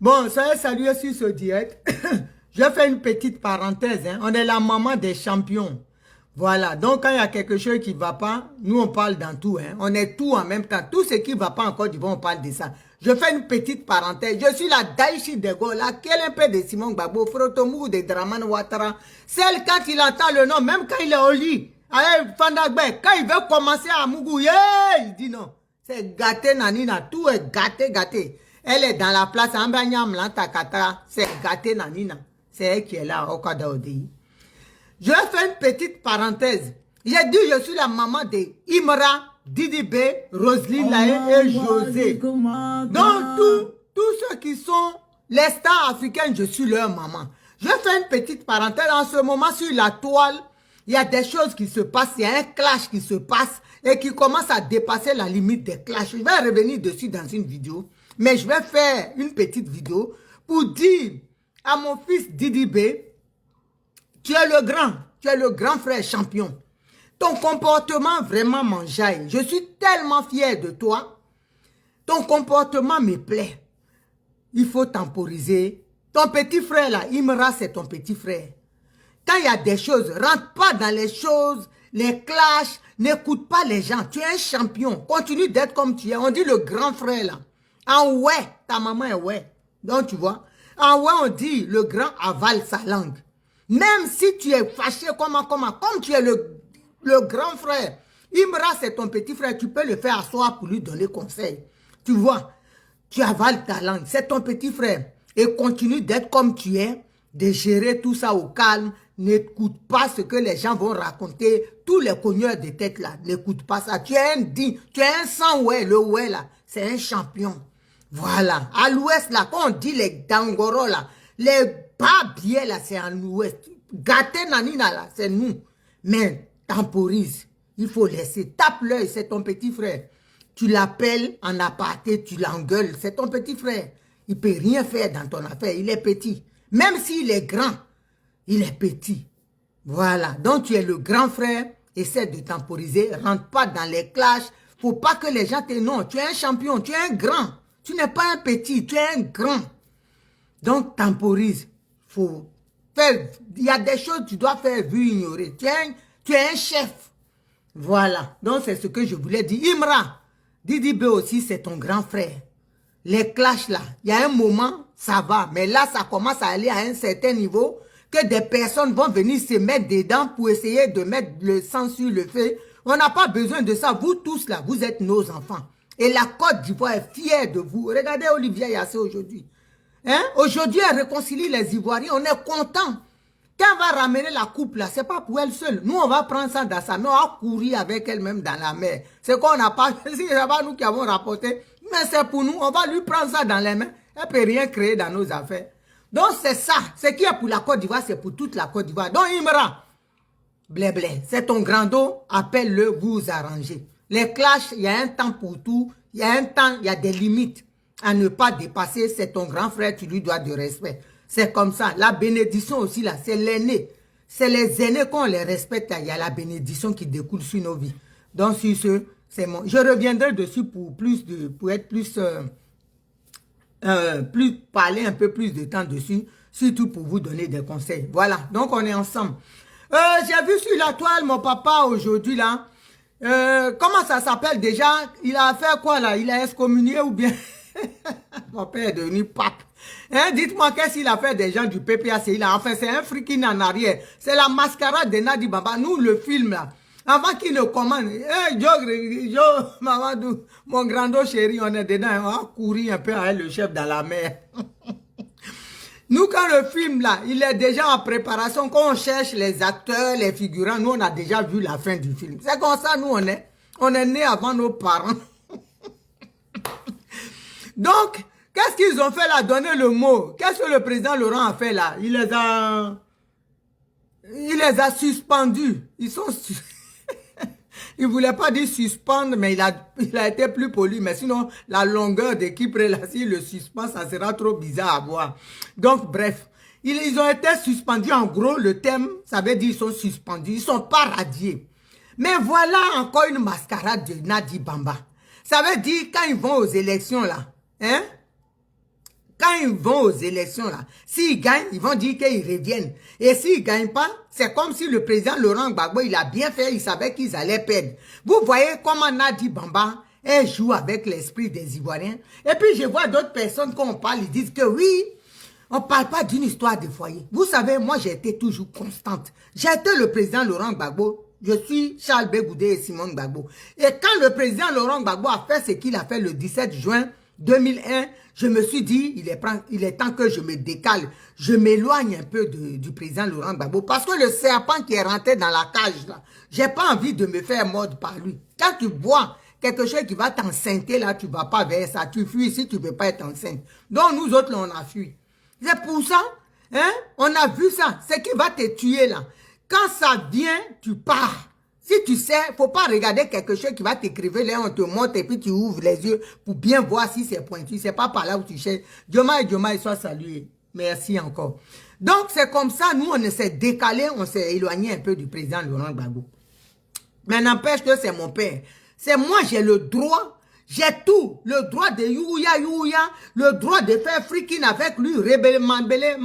Bon, soyez salués sur ce direct. Je fais une petite parenthèse. Hein. On est la maman des champions. Voilà. Donc, quand il y a quelque chose qui ne va pas, nous, on parle dans tout. Hein. On est tout en même temps. Tout ce qui ne va pas en Côte d'Ivoire, on parle de ça. Je fais une petite parenthèse. Je suis la Daichi de Gaulle, laquelle un peu de Simon Gbagbo, Frotomou de Draman Ouattara. Celle, quand il entend le nom, même quand il est au lit, allez, Fandagbe, quand il veut commencer à Mougou, il dit non. C'est gâté, Nanina. Tout est gâté, gâté. Elle est dans la place, c'est gâté, Nanina. C'est elle qui est là, au cas d'Odi. Je vais faire une petite parenthèse. J'ai dit, je suis la maman de Imra, Didi B, Roselyne Laye et José. Donc, tous ceux qui sont les stars africaines, je suis leur maman. Je vais faire une petite parenthèse. En ce moment, sur la toile, il y a des choses qui se passent. Il y a un clash qui se passe et qui commence à dépasser la limite des clashs. Je vais revenir dessus dans une vidéo. Mais je vais faire une petite vidéo pour dire à mon fils Didi B, tu es le grand frère champion. Ton comportement vraiment m'enjaille. Je suis tellement fier de toi. Ton comportement me plaît. Il faut temporiser. Ton petit frère là, Imra, c'est ton petit frère. Quand il y a des choses, rentre pas dans les choses, les clashs, n'écoute pas les gens. Tu es un champion. Continue d'être comme tu es. On dit le grand frère là. En ouais, ta maman est ouais. Donc tu vois. En ouais, on dit le grand avale sa langue. Même si tu es fâché, comme tu es le grand frère, Imra c'est ton petit frère, tu peux le faire asseoir pour lui donner conseil. Tu vois, tu avales ta langue, c'est ton petit frère. Et continue d'être comme tu es, de gérer tout ça au calme. N'écoute pas ce que les gens vont raconter. Tous les cogneurs de tête là, n'écoute pas ça. Tu es un digne, tu es un sang ouais, le ouais là, c'est un champion. Voilà, à l'ouest là, quand on dit les Dangoro là, les Babiers là, c'est en l'ouest. Gâté Nanina là, c'est nous. Mais temporise, il faut laisser. Tape l'œil, c'est ton petit frère. Tu l'appelles en aparté, tu l'engueules, c'est ton petit frère. Il ne peut rien faire dans ton affaire, il est petit. Même s'il est grand, il est petit. Voilà, donc tu es le grand frère, essaie de temporiser, rentre pas dans les clashs. Faut pas que les gens te non, tu es un champion, tu es un grand. Tu n'es pas un petit, tu es un grand. Donc, temporise. Faut faire, il y a des choses que tu dois faire vu ignorer. Tu es un chef. Voilà. Donc, c'est ce que je voulais dire. Imra, Didi B aussi, c'est ton grand frère. Les clashs là, il y a un moment, ça va. Mais là, ça commence à aller à un certain niveau que des personnes vont venir se mettre dedans pour essayer de mettre le sang sur le feu. On n'a pas besoin de ça. Vous tous là, vous êtes nos enfants. Et la Côte d'Ivoire est fière de vous. Regardez Olivier Yassé aujourd'hui. Hein? Aujourd'hui, elle réconcilie les Ivoiriens. On est content. Quand elle va ramener la coupe là, c'est pas pour elle seule. Nous, on va prendre ça dans sa main. On va courir avec elle-même dans la mer. C'est qu'on n'a pas... Si c'est pas nous qui avons rapporté. Mais c'est pour nous. On va lui prendre ça dans les mains. Elle peut rien créer dans nos affaires. Donc, c'est ça. Ce qui est pour la Côte d'Ivoire, c'est pour toute la Côte d'Ivoire. Donc, Imra, blé blé, c'est ton grand dos. Appelle-le, vous arrangez. Les clashs, il y a un temps pour tout. Il y a un temps, il y a des limites à ne pas dépasser. C'est ton grand frère, tu lui dois du respect. C'est comme ça. La bénédiction aussi, là, c'est l'aîné. C'est les aînés qu'on les respecte. Il y a la bénédiction qui découle sur nos vies. Donc, sur ce, c'est mon... Je reviendrai dessus pour être plus parler un peu plus de temps dessus, surtout pour vous donner des conseils. Voilà. Donc, on est ensemble. J'ai vu sur la toile mon papa aujourd'hui, là. Comment ça s'appelle déjà? Il a fait quoi là? Il a excommunié ou bien? Mon père est devenu pape. Hein? Dites-moi qu'est-ce qu'il a fait des gens du PPACI là? Enfin, c'est un freaking en arrière. C'est la mascarade de Nadi Baba. Nous, le film là. Avant qu'il ne commande. Hey, Joe, Mamadou, mon grand chéri, on est dedans. On va courir un peu avec le chef dans la mer. Nous, quand le film, là, il est déjà en préparation, quand on cherche les acteurs, les figurants, nous, on a déjà vu la fin du film. C'est comme ça, nous, on est. On est nés avant nos parents. Donc, qu'est-ce qu'ils ont fait là? Donner le mot. Qu'est-ce que le président Laurent a fait là? Il les a suspendus. Ils sont... Il ne voulait pas dire suspendre, mais il a été plus poli. Mais sinon, la longueur d'équipe, s'il le suspend, ça sera trop bizarre à voir. Donc, bref, ils ont été suspendus. En gros, le thème, ça veut dire qu'ils sont suspendus. Ils ne sont pas radiés. Mais voilà encore une mascarade de Nadi Bamba. Ça veut dire, quand ils vont aux élections, là, hein, Quand ils vont aux élections, là, s'ils gagnent, ils vont dire qu'ils reviennent. Et s'ils ne gagnent pas, c'est comme si le président Laurent Gbagbo, il a bien fait, il savait qu'ils allaient perdre. Vous voyez comment Nadi Bamba, elle joue avec l'esprit des Ivoiriens. Et puis, je vois d'autres personnes, quand on parle, ils disent que oui, on ne parle pas d'une histoire de foyer. Vous savez, moi, j'ai été toujours constante. J'ai été le président Laurent Gbagbo. Je suis Charles Bégoudé et Simone Gbagbo. Et quand le président Laurent Gbagbo a fait ce qu'il a fait le 17 juin 2001, je me suis dit, il est temps que je me décale. Je m'éloigne un peu du président Laurent Gbagbo. Parce que le serpent qui est rentré dans la cage, là, j'ai pas envie de me faire mordre par lui. Quand tu vois quelque chose qui va t'enceinter, là, tu vas pas vers ça. Tu fuis si tu ne veux pas être enceinte. Donc, nous autres, là, on a fui. C'est pour ça, hein, on a vu ça. Ce qui va te tuer, là. Quand ça vient, tu pars. Si tu sais, faut pas regarder quelque chose qui va t'écriver là, on te montre et puis tu ouvres les yeux pour bien voir si c'est pointu. C'est pas par là où tu cherches. Diomaye soit salué. Merci encore. Donc, c'est comme ça, nous, on s'est décalé, on s'est éloigné un peu du président Laurent Gbagbo. Mais n'empêche que c'est mon père. C'est moi, j'ai le droit. J'ai tout, le droit de youya, le droit de faire freaking avec lui, remembélé,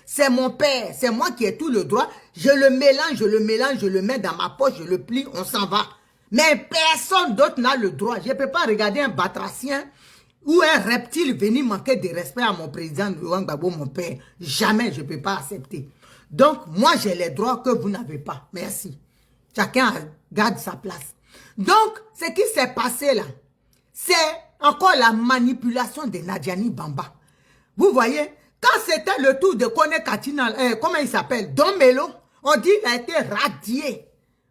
c'est mon père, c'est moi qui ai tout le droit, je le mélange, je le mets dans ma poche, je le plie, on s'en va. Mais personne d'autre n'a le droit, je ne peux pas regarder un batracien ou un reptile venir manquer de respect à mon président Laurent Gbagbo, mon père, jamais je ne peux pas accepter. Donc, moi j'ai les droits que vous n'avez pas, merci. Chacun garde sa place. Donc, ce qui s'est passé là, c'est encore la manipulation de Nadiani Bamba. Vous voyez, quand c'était le tour de Kone Katina, comment il s'appelle, Don Melo, on dit qu'il a été radié.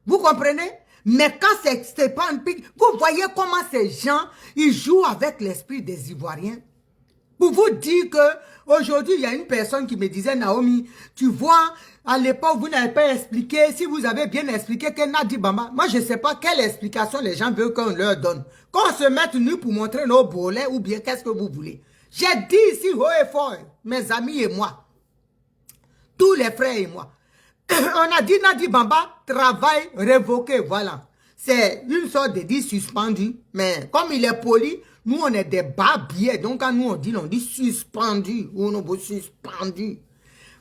Vous comprenez? Mais quand c'est Stéphane Pic, vous voyez comment ces gens, ils jouent avec l'esprit des Ivoiriens. Pour vous dire que aujourd'hui, il y a une personne qui me disait, Naomi, tu vois, à l'époque, vous n'avez pas expliqué, si vous avez bien expliqué que Nadi Bamba, moi je ne sais pas quelle explication les gens veulent qu'on leur donne. Qu'on se mette nu pour montrer nos bolets ou bien qu'est-ce que vous voulez. J'ai dit ici haut et fort, mes amis et moi, tous les frères et moi, on a dit Nadi Bamba, travail révoqué, voilà. C'est une sorte de dit suspendu, mais comme il est poli, nous on est des barbiers, donc quand nous on dit suspendu, ou non, suspendu.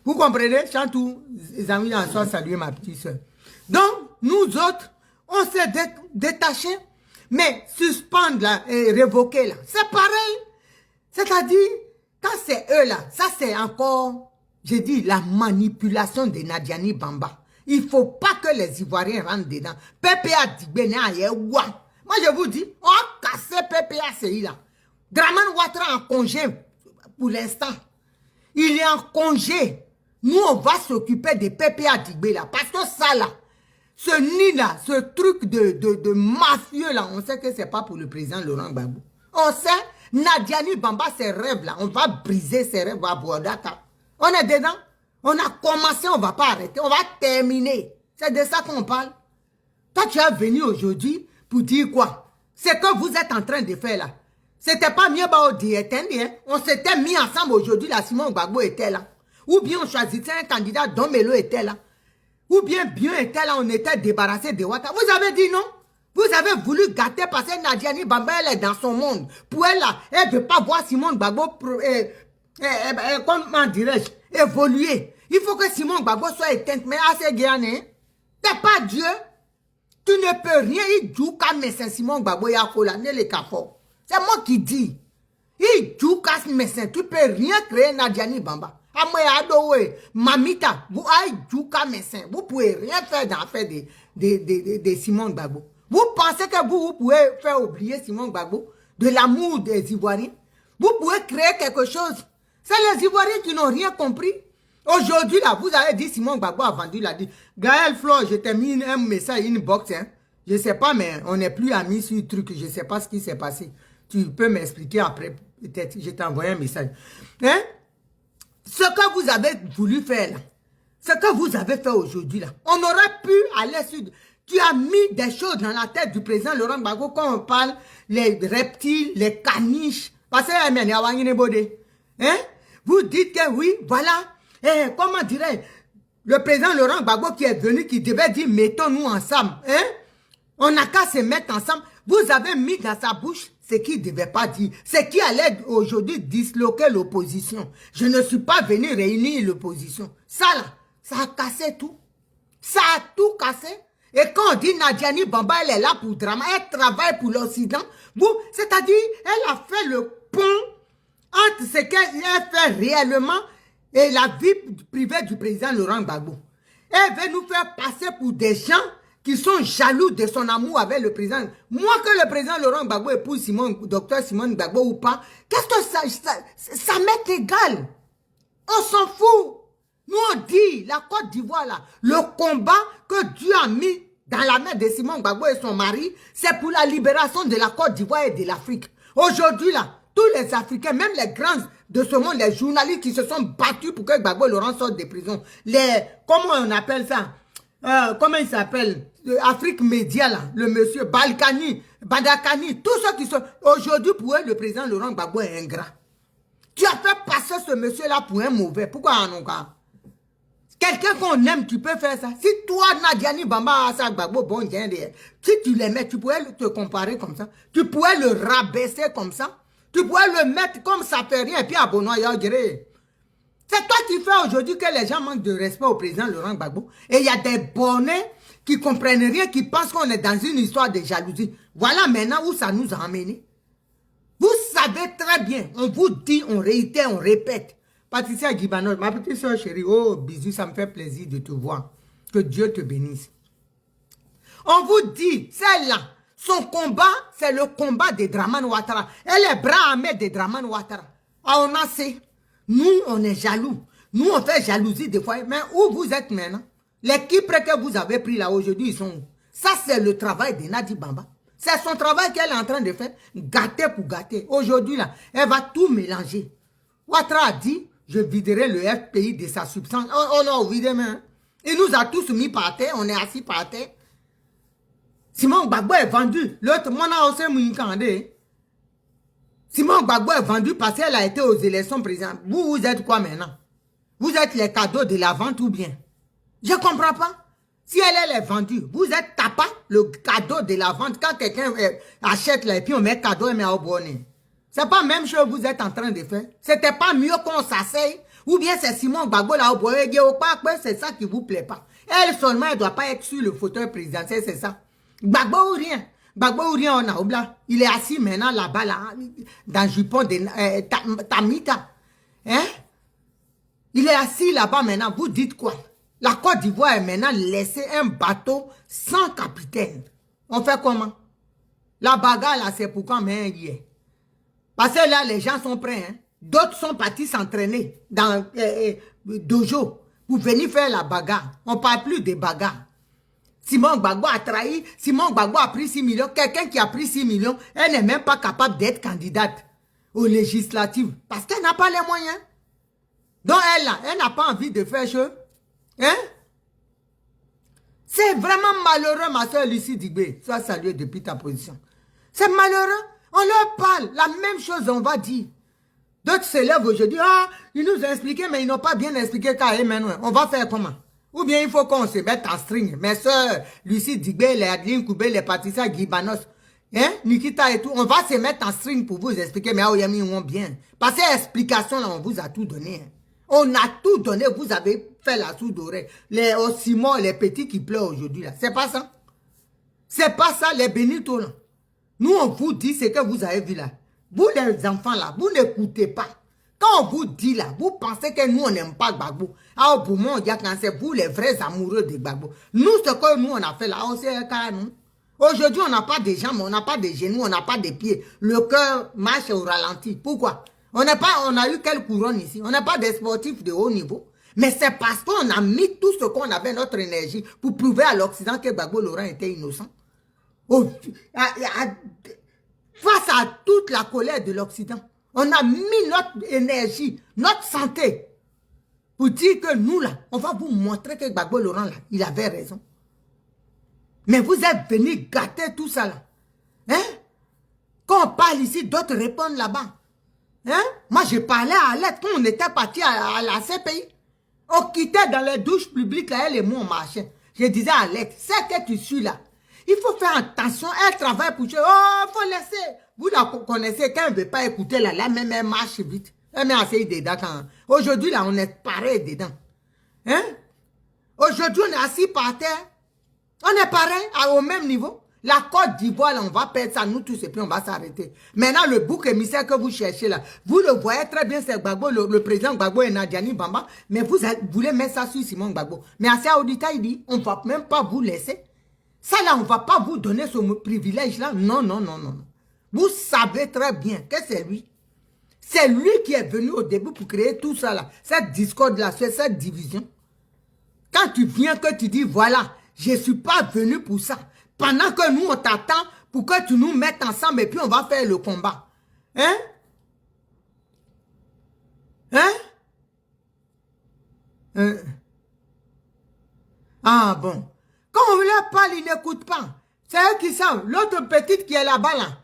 Vous comprenez? Chantou, les amis, en soi, saluer ma petite soeur. Donc, nous autres, on s'est détachés, mais suspendre là, et révoquer là, c'est pareil. C'est-à-dire, quand c'est eux là, ça c'est encore, j'ai dit, la manipulation de Nadiani Bamba. Il ne faut pas que les Ivoiriens rentrent dedans. PPA Dibé n'est moi je vous dis, on a cassé PPA CI là. Draman Ouattara en congé pour l'instant. Il est en congé. Nous, on va s'occuper des PPA Dibé là. Parce que ça là, ce nid là, ce truc de mafieux là, on sait que c'est pas pour le président Laurent Gbagbo. On sait, Nadiani Bamba, ses rêves là, on va briser ses rêves à Bouadaka. On est dedans. On a commencé, on ne va pas arrêter, on va terminer. C'est de ça qu'on parle. Toi, tu es venu aujourd'hui pour dire quoi? C'est que vous êtes en train de faire là. C'était pas mieux on s'était mis ensemble aujourd'hui, là, Simon Gbagbo était là. Ou bien on choisissait un candidat, Don Melo était là. Ou bien était là, on était débarrassé de Ouattara. Vous avez dit non? Vous avez voulu gâter parce que Nadiani Bamba, elle est dans son monde. Pour elle là, elle ne veut pas voir Simon Gbagbo, comment dirais-je, évoluer. Il faut que Simon Gbagbo soit éteint, mais assez gagné. T'es pas Dieu. Tu ne peux rien. Il joue comme médecin Simon Gbagbo, il a collé les capots. C'est moi qui dis. Il joue comme médecin. Tu peux rien créer Nadiani Bamba. Mamita, vous avez joué comme médecin. Vous pouvez rien faire dans l'affaire de Simon Gbagbo. Vous pensez que vous pouvez faire oublier Simon Gbagbo de l'amour des Ivoiriens? Vous pouvez créer quelque chose. C'est les Ivoiriens qui n'ont rien compris. Aujourd'hui, là, vous avez dit, Simon Gbagbo a vendu, il a dit, Gaël Flo, je t'ai mis un message, une box, hein. Je ne sais pas, mais on n'est plus amis sur le truc, je ne sais pas ce qui s'est passé. Tu peux m'expliquer après, peut-être, je t'ai envoyé un message. Hein? Ce que vous avez voulu faire, là, ce que vous avez fait aujourd'hui, là, on aurait pu aller sur... Tu as mis des choses dans la tête du président Laurent Gbagbo quand on parle les reptiles, les caniches, parce que, hein? Vous dites que oui, voilà, et comment dirais-je, le président Laurent Gbagbo qui est venu, qui devait dire, mettons-nous ensemble, hein? On n'a qu'à se mettre ensemble. vous avez mis dans sa bouche ce qu'il ne devait pas dire, ce qui allait aujourd'hui disloquer l'opposition. Je ne suis pas venu réunir l'opposition. Ça là, ça a cassé tout. Ça a tout cassé. Et quand on dit Nadiani Bamba, elle est là pour drama, elle travaille pour l'Occident, c'est-à-dire, elle a fait le pont entre ce qu'elle fait réellement et la vie privée du président Laurent Gbagbo. Elle veut nous faire passer pour des gens qui sont jaloux de son amour avec le président. Moi, que le président Laurent Gbagbo épouse docteur Simone Gbagbo ou pas, qu'est-ce que ça m'est égal. On s'en fout. Nous, on dit, la Côte d'Ivoire, là, le combat que Dieu a mis dans la main de Simone Gbagbo et son mari, c'est pour la libération de la Côte d'Ivoire et de l'Afrique. Aujourd'hui, là, tous les Africains, même les grands de ce monde, les journalistes qui se sont battus pour que Gbagbo et Laurent sortent des prisons, comment on appelle ça? Comment il s'appelle? Afrique Média, là, le monsieur Balkani, Badakani, tous ceux qui sont... Aujourd'hui, pour eux, le président Laurent Gbagbo est ingrat. Tu as fait passer ce monsieur-là pour un mauvais. Pourquoi en cas? Quelqu'un qu'on aime, tu peux faire ça. Si toi, Nadiani Bamba, Assa Gbagbo, bon, si tu l'aimais, tu pourrais te comparer comme ça. Tu pourrais le rabaisser comme ça. Tu pourrais le mettre comme ça fait rien et puis abonner, je dirais. C'est toi qui fais aujourd'hui que les gens manquent de respect au président Laurent Gbagbo. Et il y a des bonnets qui comprennent rien, qui pensent qu'on est dans une histoire de jalousie. Voilà maintenant où ça nous a amenés. Vous savez très bien, on vous dit, on réitère, on répète. Patricia Guibanos, ma petite soeur chérie, oh bisous, ça me fait plaisir de te voir. Que Dieu te bénisse. On vous dit, celle-là, son combat, c'est le combat de Dramane Ouattara. Elle est bras armés de Dramane Ouattara. Ah, on a assez. Nous, on est jaloux. Nous, on fait jalousie des fois. Mais où vous êtes maintenant? L'équipe que vous avez pris là aujourd'hui, ils sont où? Ça, c'est le travail de Nadi Bamba. C'est son travail qu'elle est en train de faire. Gâter pour gâter. Aujourd'hui, là, elle va tout mélanger. Ouattara a dit, je viderai le FPI de sa substance. Oh non, évidemment. Il nous a tous mis par terre. On est assis par terre. Simon Gbagbo est vendu. L'autre, mon aussi Mouikandé. Simon Gbagbo est vendu parce qu'elle a été aux élections présidentielles. Vous êtes quoi maintenant? Vous êtes les cadeaux de la vente ou bien? Je ne comprends pas. Si elle est vendue, vous êtes tapa, le cadeau de la vente. Quand quelqu'un achète là et puis on met cadeau et met au bonnet. C'est pas même chose que vous êtes en train de faire. C'était pas mieux qu'on s'asseye. Ou bien c'est Simon Gbagbo là au bonnet. C'est ça qui vous plaît pas. Elle seulement, elle doit pas être sur le fauteuil présidentiel, c'est ça. Gbagbo ou rien. Gbagbo ou rien, on a oublia. Il est assis maintenant là-bas, là, dans le jupon de Tamita. Hein? Il est assis là-bas maintenant. Vous dites quoi? La Côte d'Ivoire est maintenant laissé un bateau sans capitaine. On fait comment? La bagarre là, c'est pourquoi mais hier. Parce que là, les gens sont prêts. Hein? D'autres sont partis s'entraîner dans dojo pour venir faire la bagarre. On ne parle plus de bagarre. Simon Gbagbo a trahi, Simon Gbagbo a pris 6 millions. Quelqu'un qui a pris 6 millions, elle n'est même pas capable d'être candidate aux législatives. Parce qu'elle n'a pas les moyens. Donc elle n'a pas envie de faire chose. Hein? C'est vraiment malheureux, ma soeur Lucie Digbe. Sois saluée depuis ta position. C'est malheureux. On leur parle. La même chose, on va dire. D'autres se lèvent aujourd'hui. Ah, ils nous ont expliqué, mais ils n'ont pas bien expliqué qu'à Emmanuel. On va faire comment? Ou bien il faut qu'on se mette en string. Mes soeurs Lucie Digbe, les Adeline Koubé, les Patricia Guibanos, hein? Nikita et tout. On va se mettre en string pour vous expliquer. Mais Aoyami, on bien. Parce que l'explication, là, on vous a tout donné. Hein. On a tout donné, vous avez fait la soude d'oreille. Les Simon, les petits qui pleurent aujourd'hui, là. C'est pas ça. C'est pas ça, les Benito, là. Nous, on vous dit ce que vous avez vu, là. Vous, les enfants, là, vous n'écoutez pas. Quand on vous dit, là, vous pensez que nous, on n'aime pas Gbagbo. Ah, pour moi, c'est vous, les vrais amoureux de Gbagbo. Nous, ce que nous, on a fait, là, c'est un nous. Aujourd'hui, on n'a pas de jambes, on n'a pas de genoux, on n'a pas de pieds. Le cœur marche au ralenti. Pourquoi? On a eu quelle couronne ici? On n'a pas des sportifs de haut niveau. Mais c'est parce qu'on a mis tout ce qu'on avait, notre énergie, pour prouver à l'Occident que Gbagbo Laurent était innocent. Oh, face à toute la colère de l'Occident, on a mis notre énergie, notre santé, pour dire que nous, là, on va vous montrer que Gbagbo Laurent, là, il avait raison. Mais vous êtes venus gâter tout ça, là. Hein? Quand on parle ici, d'autres répondent là-bas. Hein? Moi, je parlais à Alette quand on était parti à la CPI. On quittait dans les douches publiques, là, elle et moi, on marchait. Je disais à Alette, c'est que tu suis là. Il faut faire attention. Elle travaille pour... Oh, il faut laisser. Vous la connaissez, quand elle ne veut pas écouter, là, même elle marche vite. Elle met assez dedans quand... Aujourd'hui, là, on est pareil dedans. Hein? Aujourd'hui, on est assis par terre. On est pareil, au même niveau. La Côte d'Ivoire, on va perdre ça, nous tous, et puis on va s'arrêter. Maintenant, le bouc émissaire que vous cherchez là, vous le voyez très bien, c'est Gbagbo, le président Gbagbo et Nadjani Bamba, mais vous voulez mettre ça sur Simon Gbagbo. Mais assez auditeur, il dit, on ne va même pas vous laisser. Ça là, on ne va pas vous donner ce privilège là. Non, non, non, non. Vous savez très bien que c'est lui. C'est lui qui est venu au début pour créer tout ça là. Cette discorde là, cette division. Quand tu viens que tu dis, voilà, je ne suis pas venu pour ça. Pendant que nous, on t'attend pour que tu nous mettes ensemble et puis on va faire le combat. Hein? Ah bon. Quand on leur parle, ils n'écoutent pas. C'est eux qui savent. L'autre petite qui est là-bas, là,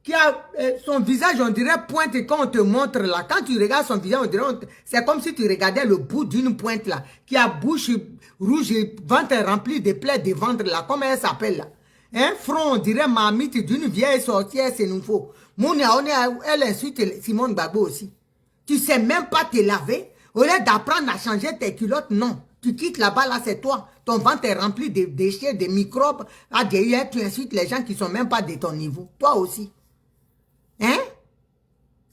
qui a son visage, on dirait pointe, et quand on te montre là, quand tu regardes son visage, on dirait, c'est comme si tu regardais le bout d'une pointe là, qui a bouche rouge et ventre rempli de plaies de ventre là, comment elle s'appelle là? Un front, on dirait mamite d'une vieille sorcière, c'est nouveau. Elle insulte Simone Gbagbo aussi. Tu sais même pas te laver. Au lieu d'apprendre à changer tes culottes, non. Tu quittes là-bas, là, c'est toi. Ton ventre est rempli de déchets, de microbes. Ah, derrière, tu insultes les gens qui sont même pas de ton niveau. Toi aussi. Hein?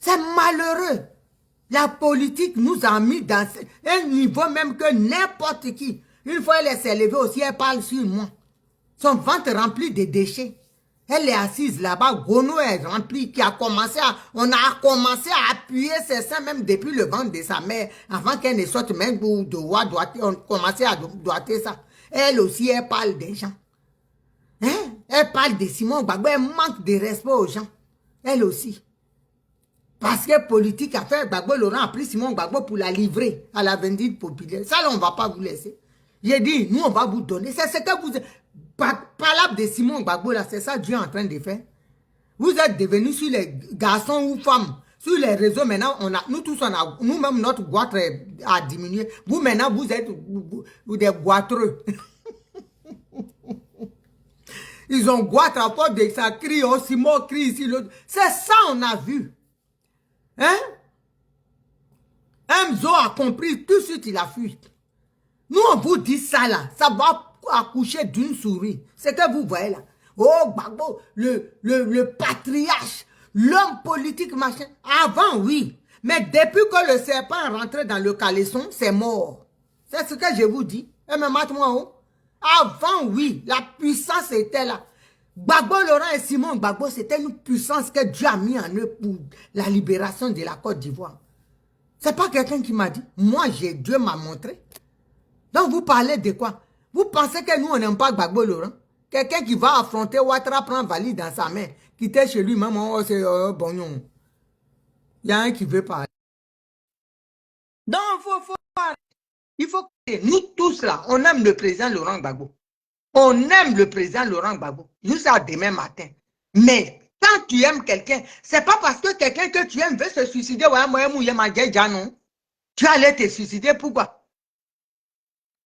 C'est malheureux. La politique nous a mis dans un niveau même que n'importe qui. Une fois elle s'est levée aussi, elle parle sur moi. Son ventre rempli de déchets. Elle est assise là-bas, Gono est rempli, on a commencé à appuyer ses seins même depuis le ventre de sa mère, avant qu'elle ne sorte même de doigter, on commençait à doigter ça. Elle aussi, elle parle des gens. Hein? Elle parle de Simon Gbagbo, elle manque de respect aux gens. Elle aussi. Parce que politique a fait, Gbagbo Laurent a pris Simon Gbagbo pour la livrer à la vendite populaire. Ça, là, on ne va pas vous laisser. J'ai dit, nous, on va vous donner. C'est ce que vous... Palabre de Simon Gbagbo, là, c'est ça Dieu est en train de faire. Vous êtes devenus sur les garçons ou femmes, sur les réseaux, maintenant, nous tous, nous-mêmes, notre goitre a diminué. Vous, maintenant, vous êtes des goitreux. Ils ont goitre à force de ça crie, oh, Simon crie ici, l'autre. C'est ça, on a vu. Hein? Mzo a compris, tout de suite, il a fui. Nous, on vous dit ça, là, ça va accoucher d'une souris. C'est que vous voyez là. Oh, Gbagbo, le patriarche, l'homme politique, machin. Avant, oui. Mais depuis que le serpent est rentré dans le caleçon, c'est mort. C'est ce que je vous dis. Et me mate-moi, oh. Avant, oui, la puissance était là. Gbagbo Laurent et Simon Gbagbo, c'était une puissance que Dieu a mis en eux pour la libération de la Côte d'Ivoire. C'est pas quelqu'un qui m'a dit. Moi, Dieu m'a montré. Donc, vous parlez de quoi? Vous pensez que nous, on n'aime pas Gbagbo Laurent? Quelqu'un qui va affronter Ouattara, prend valise dans sa main, qui était chez lui, même, oh, c'est bon. Il y a un qui veut parler. Donc, il faut que nous tous là, on aime le président Laurent Gbagbo. On aime le président Laurent Gbagbo. Nous, ça demain matin. Mais quand tu aimes quelqu'un, c'est pas parce que quelqu'un que tu aimes veut se suicider. Ouais, moi, non. Tu allais te suicider, pourquoi?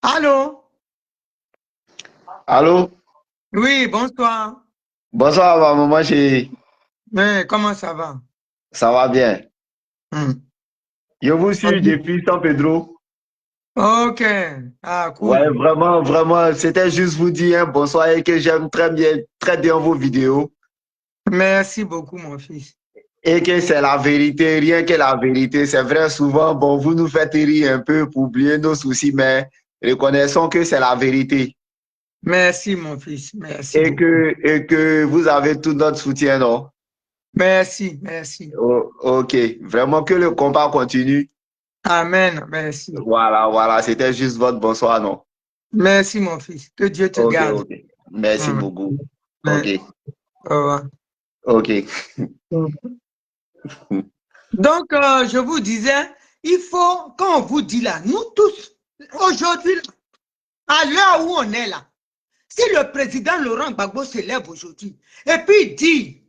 Allô? Allô? Oui, bonsoir. Bonsoir, maman chérie. Mais comment ça va? Ça va bien. Je vous suis Ok. depuis San Pedro. Ok. Ah, cool. Ouais, vraiment, vraiment, c'était juste vous dire un bonsoir et que j'aime très bien vos vidéos. Merci beaucoup, mon fils. Et que c'est la vérité, rien que la vérité. C'est vrai, souvent, bon, vous nous faites rire un peu pour oublier nos soucis, mais reconnaissons que c'est la vérité. Merci, mon fils. Merci. Et que vous avez tout notre soutien, non? Merci, merci. Oh, ok, vraiment que le combat continue. Amen, merci. Voilà, c'était juste votre bonsoir, non? Merci, mon fils. Que Dieu te garde. Ok. Merci beaucoup. Ok. Au revoir. Ok. Donc, je vous disais, il faut, quand on vous dit là, nous tous, aujourd'hui, à l'heure où on est là, si le président Laurent Gbagbo se lève aujourd'hui et puis dit,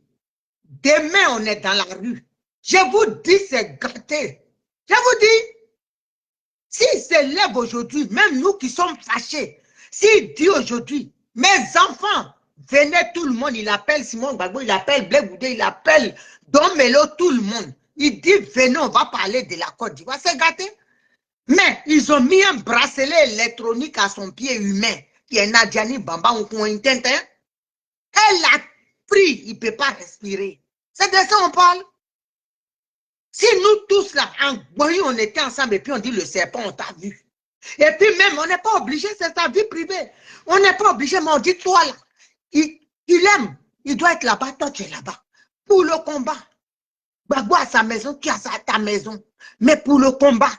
demain on est dans la rue, je vous dis, c'est gâté. Je vous dis, s'il se lève aujourd'hui, même nous qui sommes fâchés, s'il dit aujourd'hui, mes enfants, venez tout le monde, il appelle Simon Gbagbo, il appelle Blé Goudé, il appelle Don Melo, tout le monde. Il dit, venez, on va parler de la Côte d'Ivoire. C'est gâté. Mais ils ont mis un bracelet électronique à son pied humain, qui est Nadiani Bamba ou Tintin. Elle a pris, il ne peut pas respirer. C'est de ça qu'on parle. Si nous tous là, en voyant, on était ensemble et puis on dit le serpent, on t'a vu. Et puis même, on n'est pas obligé, c'est sa vie privée. On n'est pas obligé, mais on dit toi là, il aime, il doit être là-bas, toi tu es là-bas. Pour le combat. Gbagbo à sa maison, tu as ta maison. Mais pour le combat,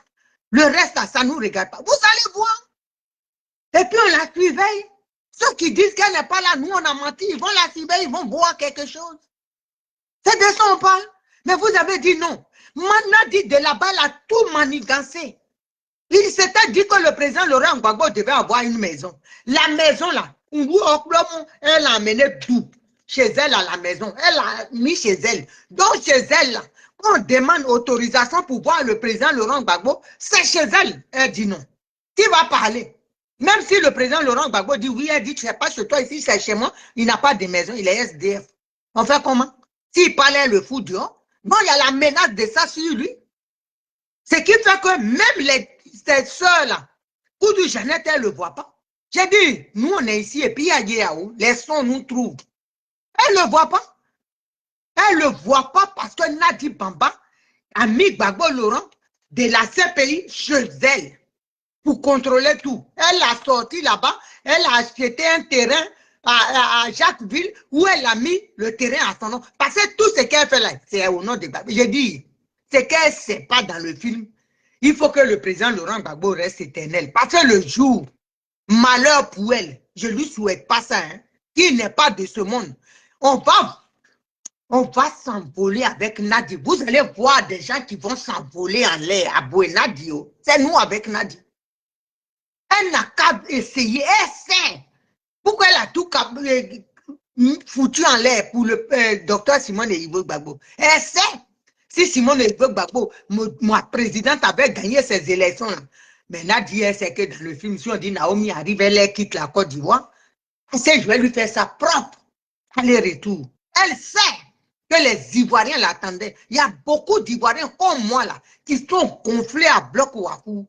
le reste, ça ne nous regarde pas. Vous allez voir. Et puis on la surveille. Ceux qui disent qu'elle n'est pas là, nous on a menti, ils vont la surveiller, ils vont voir quelque chose. C'est de ça qu'on parle. Mais vous avez dit non. Maintenant dit de là-bas, elle a tout manigancé. Il s'était dit que le président Laurent Gbagbo devait avoir une maison. La maison là, elle a amené tout chez elle à la maison. Elle a mis chez elle. Donc chez elle, là, quand on demande autorisation pour voir le président Laurent Gbagbo, c'est chez elle. Elle dit non. Qui va parler? Même si le président Laurent Gbagbo dit oui, elle dit c'est pas chez toi ici, c'est chez moi, il n'a pas de maison, il est SDF. On fait comment? S'il parlait le fou dehors, bon, il y a la menace de ça sur lui. Ce qui fait que même ces soeurs-là, Koudou Jeannette, elle ne le voit pas. J'ai dit, nous on est ici et puis il y a Yéaou, les sons nous trouvent. Elle ne le voit pas. Elle ne le voit pas parce que Nadi Bamba a mis Gbagbo Laurent de la CPI chez elle pour contrôler tout. Elle a sorti là-bas, elle a acheté un terrain à Jacquesville où elle a mis le terrain à son nom. Parce que tout ce qu'elle fait là, c'est au nom de Gbagbo. J'ai dit, ce qu'elle ne sait pas dans le film, il faut que le président Laurent Gbagbo reste éternel. Parce que le jour, malheur pour elle, je ne lui souhaite pas ça, hein, qu'il n'est pas de ce monde. On va s'envoler avec Nadi. Vous allez voir des gens qui vont s'envoler en l'air à Boué Nadi. C'est nous avec Nadi. Elle n'a qu'à essayer. Elle sait. Pourquoi elle a tout foutu en l'air pour le docteur Simone Ivo Gbagbo? Elle sait. Si Simone Ivo Gbagbo, ma présidente, avait gagné ces élections-là, mais Nadi, elle sait que dans le film, si on dit Naomi arrive, elle quitte la Côte d'Ivoire, elle sait que je vais lui faire sa propre aller-retour. Elle sait que les Ivoiriens l'attendaient. Il y a beaucoup d'Ivoiriens comme moi là, qui sont gonflés à bloc ou à fou.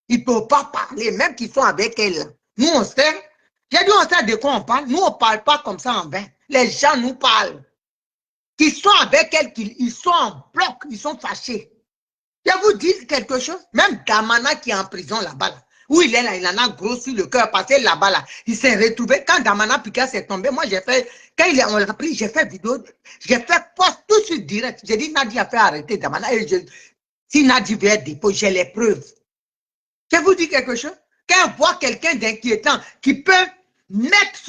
Ils ne peuvent pas parler, même qu'ils sont avec elle. Nous, on sait. J'ai dit, on sait de quoi on parle. Nous, on ne parle pas comme ça en vain. Les gens nous parlent. Qui sont avec elle, ils sont en bloc, ils sont fâchés. Je vous dis quelque chose. Même Damana qui est en prison là-bas, là, où il est là, il en a grossi le cœur, parce que là-bas, là, il s'est retrouvé. Quand Damana Pika s'est tombé, moi, j'ai fait, quand on l'a pris, j'ai fait vidéo, j'ai fait post tout de suite direct. J'ai dit, Nadi a fait arrêter Damana. Et si Nadi veut être dépôt, j'ai les preuves. Je vous dis quelque chose. Quand on voit quelqu'un d'inquiétant qui peut mettre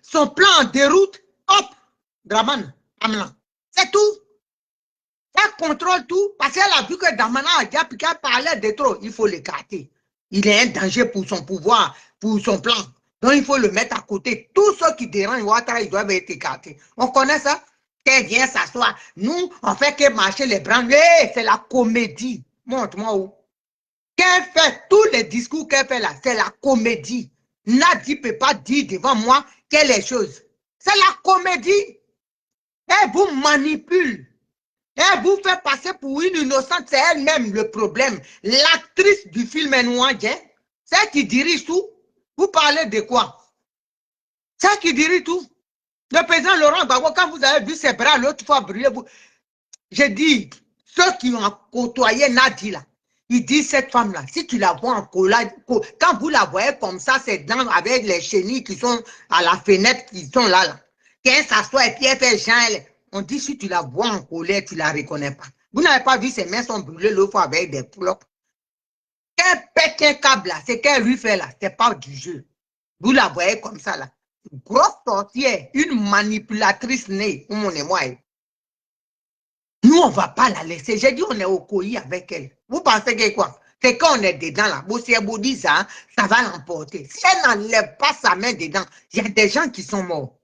son plan en déroute, hop, Draman, Amlan. C'est tout. Elle contrôle tout parce qu'elle a vu que Damana a dit qu'elle parlait de trop. Il faut l'écarter. Il est un danger pour son pouvoir, pour son plan. Donc il faut le mettre à côté. Tous ceux qui dérangent Ouattara, ils doivent être écartés. On connaît ça? Qu'elle vient s'asseoir. Nous, on fait que marcher les bras. C'est la comédie. Montre-moi où. Qu'elle fait tous les discours qu'elle fait là, c'est la comédie. Nadi ne peut pas dire devant moi quelle est chose. C'est la comédie. Elle vous manipule. Elle vous fait passer pour une innocente. C'est elle-même le problème. L'actrice du film est noire, c'est elle qui dirige tout. Vous parlez de quoi? C'est elle qui dirige tout. Le président Laurent Gbagbo, quand vous avez vu ses bras l'autre fois brûler, j'ai dit, ceux qui ont côtoyé Nadi là, il dit cette femme-là, si tu la vois en collage, quand vous la voyez comme ça, c'est dans avec les chenilles qui sont à la fenêtre, qui sont là, là. Qu'elle s'assoit et puis elle fait genre, on dit si tu la vois en colère, tu ne la reconnais pas. Vous n'avez pas vu ses mains sont brûlées l'autre fois avec des blocs. Qu'elle pète un câble là, c'est qu'elle lui fait là, c'est pas du jeu. Vous la voyez comme ça là. Une grosse sorcière, une manipulatrice née, où on est moi. Nous, on ne va pas la laisser. J'ai dit, on est au coï avec elle. Vous pensez que quoi? C'est quand on est dedans là. Si elle vous dit ça, ça va l'emporter. Si elle n'enlève pas sa main dedans, il y a des gens qui sont morts.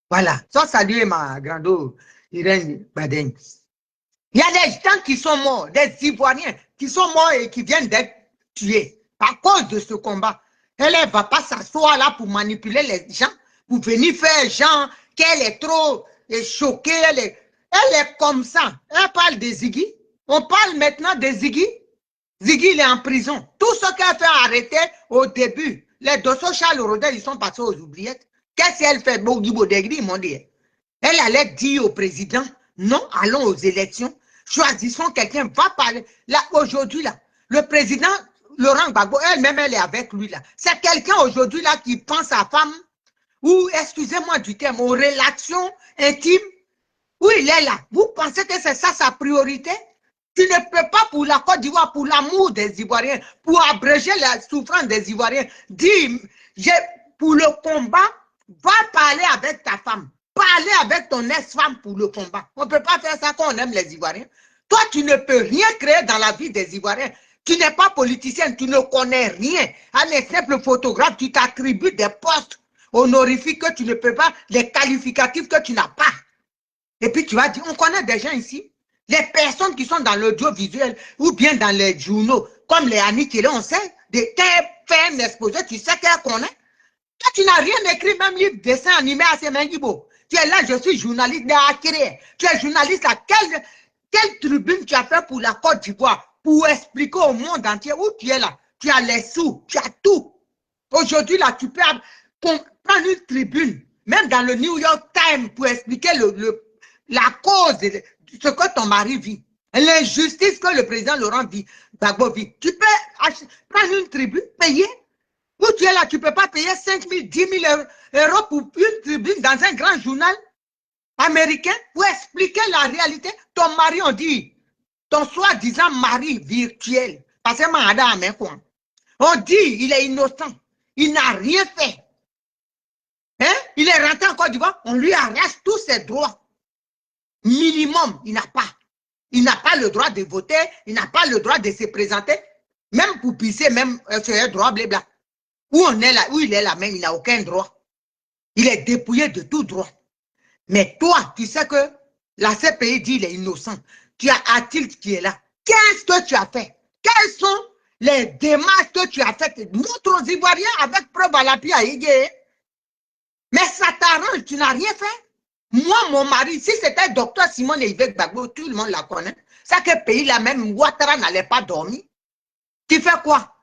Voilà. Sans saluer ma grande Irène Baden. Il y a des gens qui sont morts, des Ivoiriens qui sont morts et qui viennent d'être tués à cause de ce combat. Elle ne va pas s'asseoir là pour manipuler les gens. pour venir faire genre qu'elle est trop choquée, elle est comme ça. Elle parle de Ziggy. On parle maintenant de Ziggy. Ziggy, il est en prison. Tout ce qu'elle fait arrêter au début, les dossiers Charles Rodin, ils sont passés aux oubliettes. Qu'est-ce qu'elle fait? Ils m'ont dit. Elle allait dire au président, non, allons aux élections, choisissons quelqu'un, va parler. Là, aujourd'hui, là, le président Laurent Gbagbo, elle-même, elle est avec lui, là. C'est quelqu'un aujourd'hui, là, qui pense à femme, ou, excusez-moi du terme, aux relations intimes, où il est là. Vous pensez que c'est ça sa priorité? Tu ne peux pas pour la Côte d'Ivoire, pour l'amour des Ivoiriens, pour abréger la souffrance des Ivoiriens, dire, pour le combat, va parler avec ta femme. Parler avec ton ex-femme pour le combat. On ne peut pas faire ça quand on aime les Ivoiriens. Toi, tu ne peux rien créer dans la vie des Ivoiriens. Tu n'es pas politicien, tu ne connais rien. Un simple photographe, tu t'attribues des postes honorifiques que tu ne peux pas, des qualificatifs que tu n'as pas. Et puis tu vas dire, on connaît des gens ici. Les personnes qui sont dans l'audiovisuel ou bien dans les journaux, comme les Annie Kélé, on sait, qu'elle fait un exposé, tu sais qu'elle connaît. Toi, tu n'as rien écrit, même livre, dessin animé à Semengibo. Tu es là, je suis journaliste de Akire. Tu es journaliste à quelle tribune tu as fait pour la Côte d'Ivoire pour expliquer au monde entier où tu es là. Tu as les sous, tu as tout. Aujourd'hui, là, tu peux prendre une tribune, même dans le New York Times, pour expliquer la cause de ce que ton mari vit. L'injustice que le président Laurent Gbagbo vit. Tu peux prendre une tribune, payer. Où tu es là, tu ne peux pas payer 5 000, 10 000 euros pour une tribune dans un grand journal américain pour expliquer la réalité. Ton mari, on dit, ton soi-disant mari virtuel, parce que on dit, il est innocent, il n'a rien fait. Hein? Il est rentré en Côte d'Ivoire, on lui arrache tous ses droits. Minimum, il n'a pas. Il n'a pas le droit de voter, il n'a pas le droit de se présenter, même pour pisser, même sur un droit blabla. Où on est là, où il est là même, il n'a aucun droit. Il est dépouillé de tout droit. Mais toi, tu sais que la CPI dit qu'il est innocent. Tu as Atil qui est là. Qu'est-ce que tu as fait? Quelles sont les démarches que tu as faites? Montre aux Ivoiriens avec preuve à l'appui à Igué. Mais ça t'arrange, tu n'as rien fait. Moi, mon mari, si c'était docteur Simone Yves Gbagbo, tout le monde la connaît. Ça que pays là même, Ouattara n'allait pas dormir. Tu fais quoi?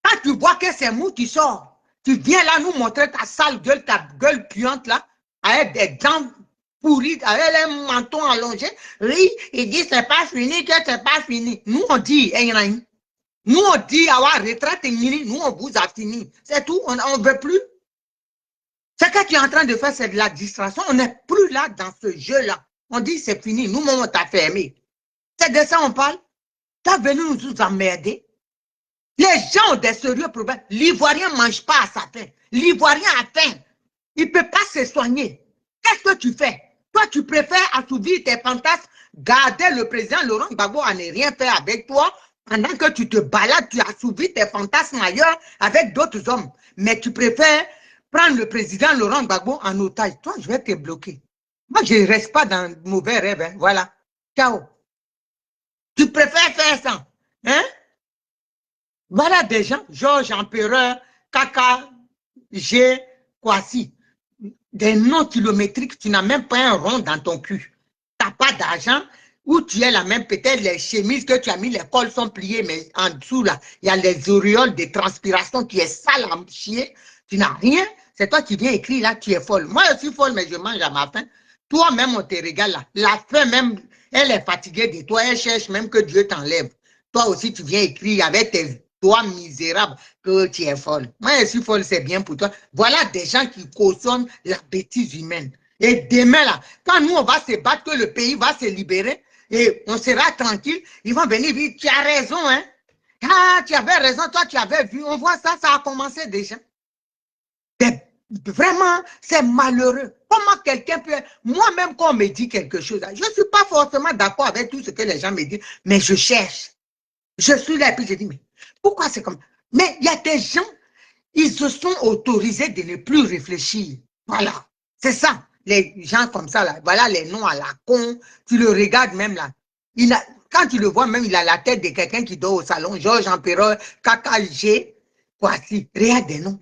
Quand tu vois que c'est mou, tu sors. Tu viens là nous montrer ta sale gueule, ta gueule puante là, avec des dents pourries, avec un menton allongé. Oui, il dit c'est pas fini, que c'est pas fini. Nous on dit, nous on dit, avoir retraite, nous on vous a fini. C'est tout, on ne veut plus. Ce que tu es en train de faire, c'est de la distraction. On n'est plus là dans ce jeu-là. On dit c'est fini, nous on t'a fermé. C'est de ça on parle. Tu es venu nous emmerder. Les gens ont des sérieux problèmes. L'Ivoirien ne mange pas à sa faim. L'Ivoirien a faim. Il ne peut pas se soigner. Qu'est-ce que tu fais? Toi, tu préfères assouvir tes fantasmes, garder le président Laurent Gbagbo à ne rien faire avec toi, pendant que tu te balades, tu assouvis tes fantasmes ailleurs avec d'autres hommes. Mais tu préfères prendre le président Laurent Gbagbo en otage. Toi, je vais te bloquer. Moi, je ne reste pas dans de mauvais rêves. Hein. Voilà. Ciao. Tu préfères faire ça. Hein? Voilà des gens, Georges Empereur, Kaka, G, Kwasi. Des noms kilométriques, tu n'as même pas un rond dans ton cul. Tu n'as pas d'argent, ou tu es là même, peut-être les chemises que tu as mis, les cols sont pliés, mais en dessous, là, il y a les auréoles de transpiration, tu es sale à chier, tu n'as rien. C'est toi qui viens écrire là, tu es folle. Moi, je suis folle, mais je mange à ma faim. Toi-même, on te régale là. La faim même, elle est fatiguée de toi, elle cherche même que Dieu t'enlève. Toi aussi, tu viens écrire avec tes doigts misérables que tu es folle. Moi, je suis folle, c'est bien pour toi. Voilà des gens qui cautionnent la bêtise humaine. Et demain, là, quand nous, on va se battre, que le pays va se libérer et on sera tranquille, ils vont venir dire, tu as raison, hein. Ah, tu avais raison, toi, tu avais vu. On voit ça, ça a commencé déjà. Vraiment, c'est malheureux. Comment quelqu'un peut... Moi-même, quand on me dit quelque chose, je ne suis pas forcément d'accord avec tout ce que les gens me disent, mais je cherche. Je suis là et puis je dis, mais pourquoi c'est comme ça? Mais il y a des gens, ils se sont autorisés de ne plus réfléchir. Voilà, c'est ça. Les gens comme ça, là, voilà les noms à la con. Tu le regardes même là. Quand tu le vois même, il a la tête de quelqu'un qui dort au salon. Georges Empereur, KKG, voici, regarde des noms.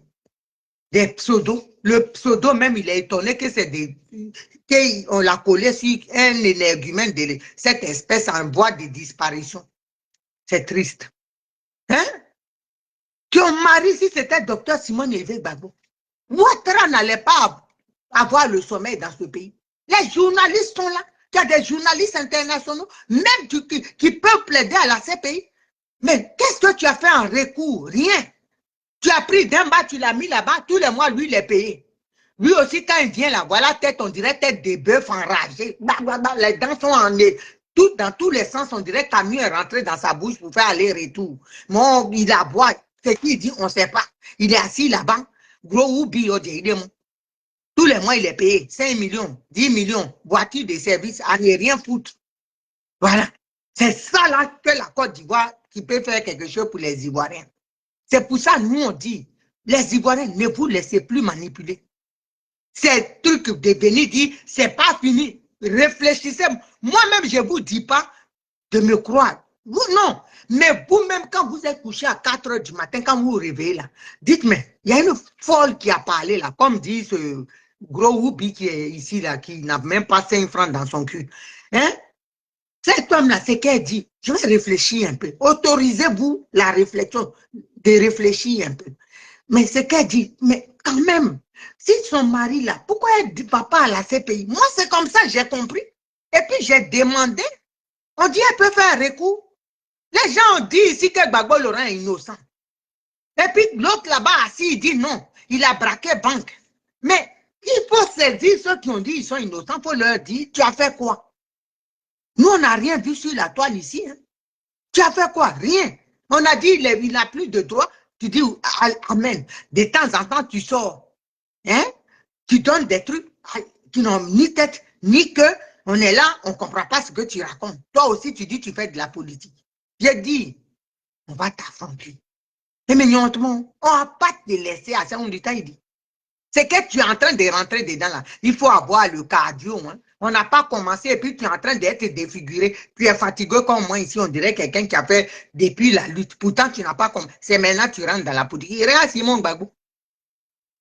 Des pseudos. le pseudo même, il est étonné que c'est des... qu'on l'a collé sur un énergumène de cette espèce en voie de disparition. C'est triste. Hein? Ton mari, si c'était docteur Simone Élevé Gbagbo, Ouattara n'allait pas avoir le sommeil dans ce pays. Les journalistes sont là. Il y a des journalistes internationaux, même qui peuvent plaider à la CPI. Mais qu'est-ce que tu as fait en recours? Rien. Tu as pris d'un bas, tu l'as mis là-bas, tous les mois, lui, il est payé. Lui aussi, quand il vient là, voilà, tête, on dirait tête de bœuf enragé. Les dents sont en nez. Tout, dans tous les sens, on dirait camion est rentré dans sa bouche pour faire aller-retour. Bon, il aboie. C'est qui dit, on ne sait pas. Il est assis là-bas. Gros oubi, il est mon. Tous les mois, il est payé 5 millions, 10 millions, voiture de service, à ne rien foutre. Voilà. C'est ça là que la Côte d'Ivoire qui peut faire quelque chose pour les Ivoiriens. C'est pour ça, nous, on dit, les Ivoiriens, ne vous laissez plus manipuler. Ces trucs de venir dire, c'est pas fini. Réfléchissez. Moi-même, je ne vous dis pas de me croire. Vous, non. Mais vous-même, quand vous êtes couché à 4 heures du matin, quand vous vous réveillez là, dites-moi, il y a une folle qui a parlé là, comme dit ce gros Whoopi qui est ici là, qui n'a même pas 5 francs dans son cul. Hein? Cet homme-là, c'est qu'elle dit, je vais réfléchir un peu. Autorisez-vous la réflexion, de réfléchir un peu. Mais c'est qu'elle dit, mais quand même, si son mari là, pourquoi elle dit papa à la CPI? Moi, c'est comme ça, j'ai compris. Et puis, j'ai demandé, on dit, elle peut faire un recours. Les gens ont dit ici que Gbagbo Laurent est innocent. Et puis, l'autre là-bas assis, il dit non, il a braqué banque. Mais il faut saisir ceux qui ont dit ils sont innocents, il faut leur dire, tu as fait quoi? Nous, on n'a rien vu sur la toile ici. Hein. Tu as fait quoi? Rien. On a dit il n'a plus de droit. Tu dis amen. De temps en temps, tu sors. Hein? Tu donnes des trucs qui n'ont ni tête, ni queue. On est là, on ne comprend pas ce que tu racontes. Toi aussi, tu dis tu fais de la politique. J'ai dit, on va t'affronter. Et mais on ne va pas te laisser à ça, on dit, il dit. C'est que tu es en train de rentrer dedans là. Il faut avoir le cardio. Hein. On n'a pas commencé et puis tu es en train d'être défiguré. Tu es fatigué comme moi ici. On dirait quelqu'un qui a fait depuis la lutte. Pourtant, tu n'as pas commencé. C'est maintenant que tu rentres dans la politique. Et regarde Simone Gbagbo.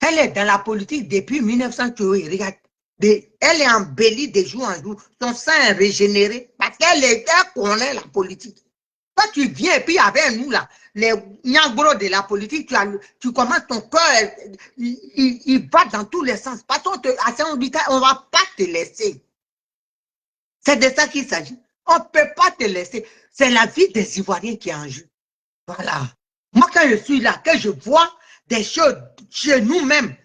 Elle est dans la politique depuis 1900. Regarde. Elle est embellie de jour en jour. Son sang est régénéré. Parce qu'elle connaît la politique. Toi, tu viens et puis avec nous, là, les nyagros de la politique, tu commences ton cœur, il va dans tous les sens. Parce qu'on ne va pas te laisser. C'est de ça qu'il s'agit. On ne peut pas te laisser. C'est la vie des Ivoiriens qui est en jeu. Voilà. Moi, quand je suis là, que je vois des choses chez nous-mêmes,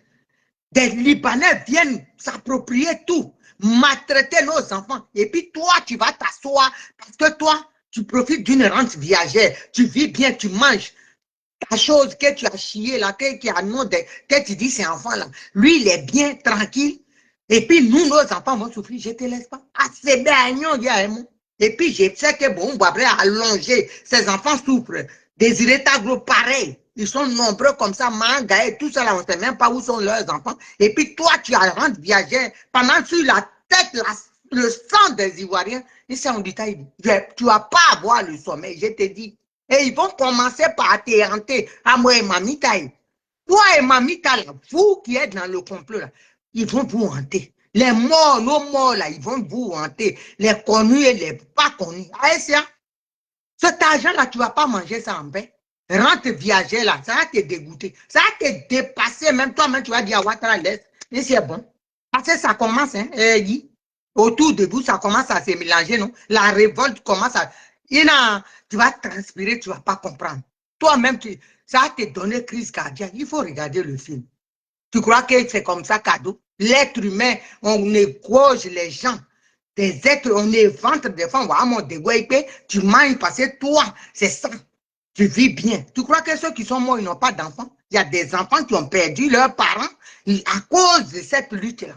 des Libanais viennent s'approprier tout, maltraiter nos enfants. Et puis toi, tu vas t'asseoir parce que toi, tu profites d'une rente viagère, tu vis bien, tu manges. Ta chose que tu as chié là, qui a nom que tu dis c'est enfant là, lui il est bien tranquille. Et puis nous, nos enfants vont souffrir, je ne te laisse pas. Ah, c'est bien, et puis je sais que bon, après allonger, ces enfants souffrent. Désiré Taglo, pareil. Ils sont nombreux comme ça, Manga et tout ça là, on ne sait même pas où sont leurs enfants. Et puis toi, tu as rente viagère pendant sur la tête, le sang des Ivoiriens. Et ça, on dit, tu vas pas avoir le sommeil, je te dis. Et ils vont commencer par te hanter. À moi et Mamita. Toi et Mamita, vous qui êtes dans le complot, là, ils vont vous hanter. Les morts, nos morts, là, ils vont vous hanter. Les connus et les pas connus. Aïssia, cet argent-là, tu ne vas pas manger ça en paix. Rentre viager là, ça va te dégoûter. Ça va te dépasser. Même toi-même, tu vas dire à Ouattara, laisse. Mais c'est bon. Parce que ça commence, hein, autour de vous, ça commence à se mélanger, non? La révolte commence à... tu vas transpirer, tu ne vas pas comprendre. Toi-même, ça va te donner crise cardiaque. Il faut regarder le film. Tu crois que c'est comme ça, cadeau? L'être humain, on égorge les gens. Des êtres, on évente des fois, tu manges parce que toi, c'est ça. Tu vis bien. Tu crois que ceux qui sont morts, ils n'ont pas d'enfants? Il y a des enfants qui ont perdu leurs parents à cause de cette lutte-là.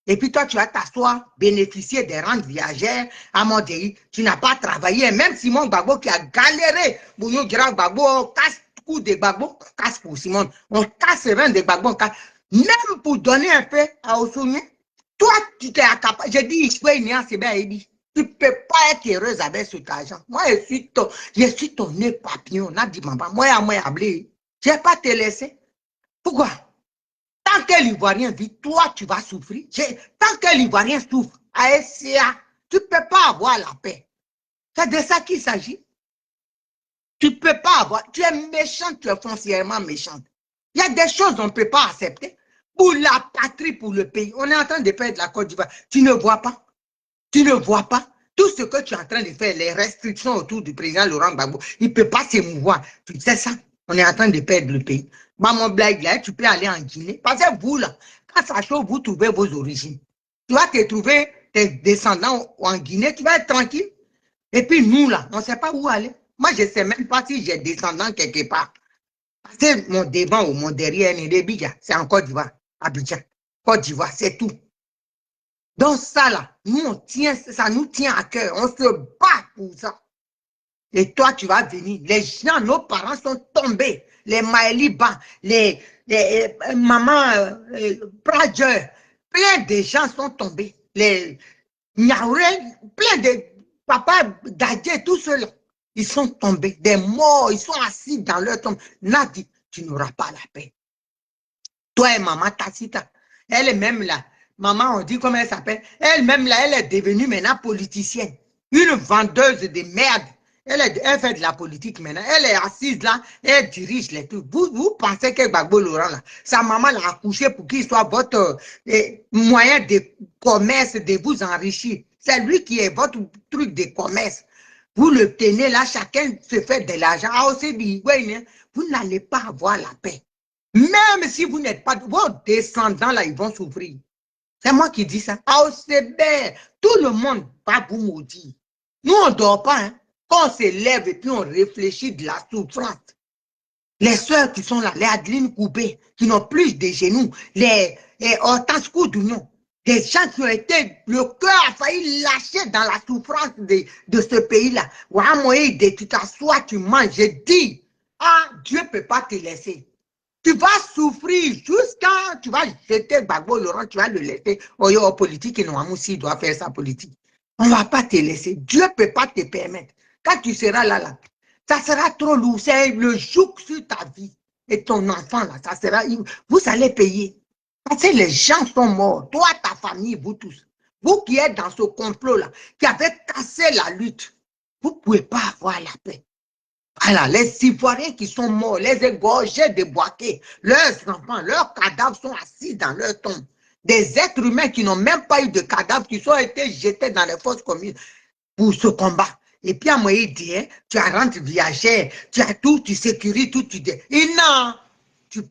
Et puis toi, tu vas t'asseoir, bénéficier des rentes viagères. À mon pays, tu n'as pas travaillé. Même Simon Gbagbo qui a galéré, Bounou Gira Gbagbo, on casse coup de Gbagbo, on casse pour Simon. On casse les reins de Gbagbo, on casse. Même pour donner un peu à Osunye, toi, tu t'es incapable. Je dis, c'est bien, il dit. Tu ne peux pas être heureuse avec cet argent. Moi, je suis ton nez papillon. On a dit, maman, moi, je ne vais pas te laisser. Pourquoi? Tant que l'Ivoirien vit, toi, tu vas souffrir. Tant que l'Ivoirien souffre, à SCA, tu ne peux pas avoir la paix. C'est de ça qu'il s'agit. Tu ne peux pas avoir. Tu es méchant, tu es foncièrement méchante. Il y a des choses qu'on ne peut pas accepter. Pour la patrie, pour le pays. On est en train de faire de la Côte d'Ivoire. Tu ne vois pas. Tu ne vois pas. Tout ce que tu es en train de faire, les restrictions autour du président Laurent Gbagbo, il ne peut pas s'émouvoir. Tu sais ça? On est en train de perdre le pays. Bah, mon blague là, tu peux aller en Guinée. Parce que vous, là, quand ça chauffe, vous trouvez vos origines. Tu vas te trouver tes descendants en Guinée, tu vas être tranquille. Et puis nous, là, on ne sait pas où aller. Moi, je ne sais même pas si j'ai descendants quelque part. Parce que mon devant ou mon derrière, c'est en Côte d'Ivoire, Abidjan. Côte d'Ivoire, c'est tout. Donc ça, là, nous, on tient, ça nous tient à cœur. On se bat pour ça. Et toi, tu vas venir. Les gens, nos parents sont tombés. Les Maëliban, les mamans Pradjeur, plein de gens sont tombés. Les Niaouré, plein de papas Dadje, tous ceux-là, ils sont tombés. Des morts, ils sont assis dans leur tombe. Nadi, tu n'auras pas la paix. Toi et maman Tassita, elle est même là. Maman, on dit comment elle s'appelle. Elle-même là, elle est devenue maintenant politicienne. Une vendeuse de merde. Elle fait de la politique maintenant. Elle est assise là, elle dirige les trucs. Vous pensez que Gbagbo Laurent, là, sa maman l'a accouché pour qu'il soit votre moyen de commerce, de vous enrichir. C'est lui qui est votre truc de commerce. Vous le tenez là, chacun se fait de l'argent. Vous n'allez pas avoir la paix. Même si vous n'êtes pas, vos descendants là, ils vont souffrir. C'est moi qui dis ça. Tout le monde va vous maudire. Nous, on ne dort pas. Hein. Quand on se lève et puis on réfléchit de la souffrance. Les soeurs qui sont là, les Adeline Koubé, qui n'ont plus de genoux, les Hortense Koudounion, des gens qui ont été, le cœur a failli lâcher dans la souffrance de ce pays-là. Tu t'assois, tu manges. Je dis, Dieu ne peut pas te laisser. Tu vas souffrir jusqu'à, tu vas jeter Gbagbo Laurent, tu vas le laisser. Oyo politique et non, aussi doit faire sa politique. On ne va pas te laisser. Dieu ne peut pas te permettre. Quand tu seras là, ça sera trop lourd. C'est le joug sur ta vie. Et ton enfant, là, ça sera, vous allez payer. Parce que les gens sont morts. Toi, ta famille, vous tous. Vous qui êtes dans ce complot-là, qui avez cassé la lutte, vous ne pouvez pas avoir la paix. Voilà, les Ivoiriens qui sont morts, les égorgés de Boaké, leurs enfants, leurs cadavres sont assis dans leur tombe. Des êtres humains qui n'ont même pas eu de cadavres, qui sont été jetés dans les fosses communes pour ce combat. Et puis à moi, il dit, hein, tu as rentré viagère, tu as tout, tu sécurises tout, tu dis. Et non, tu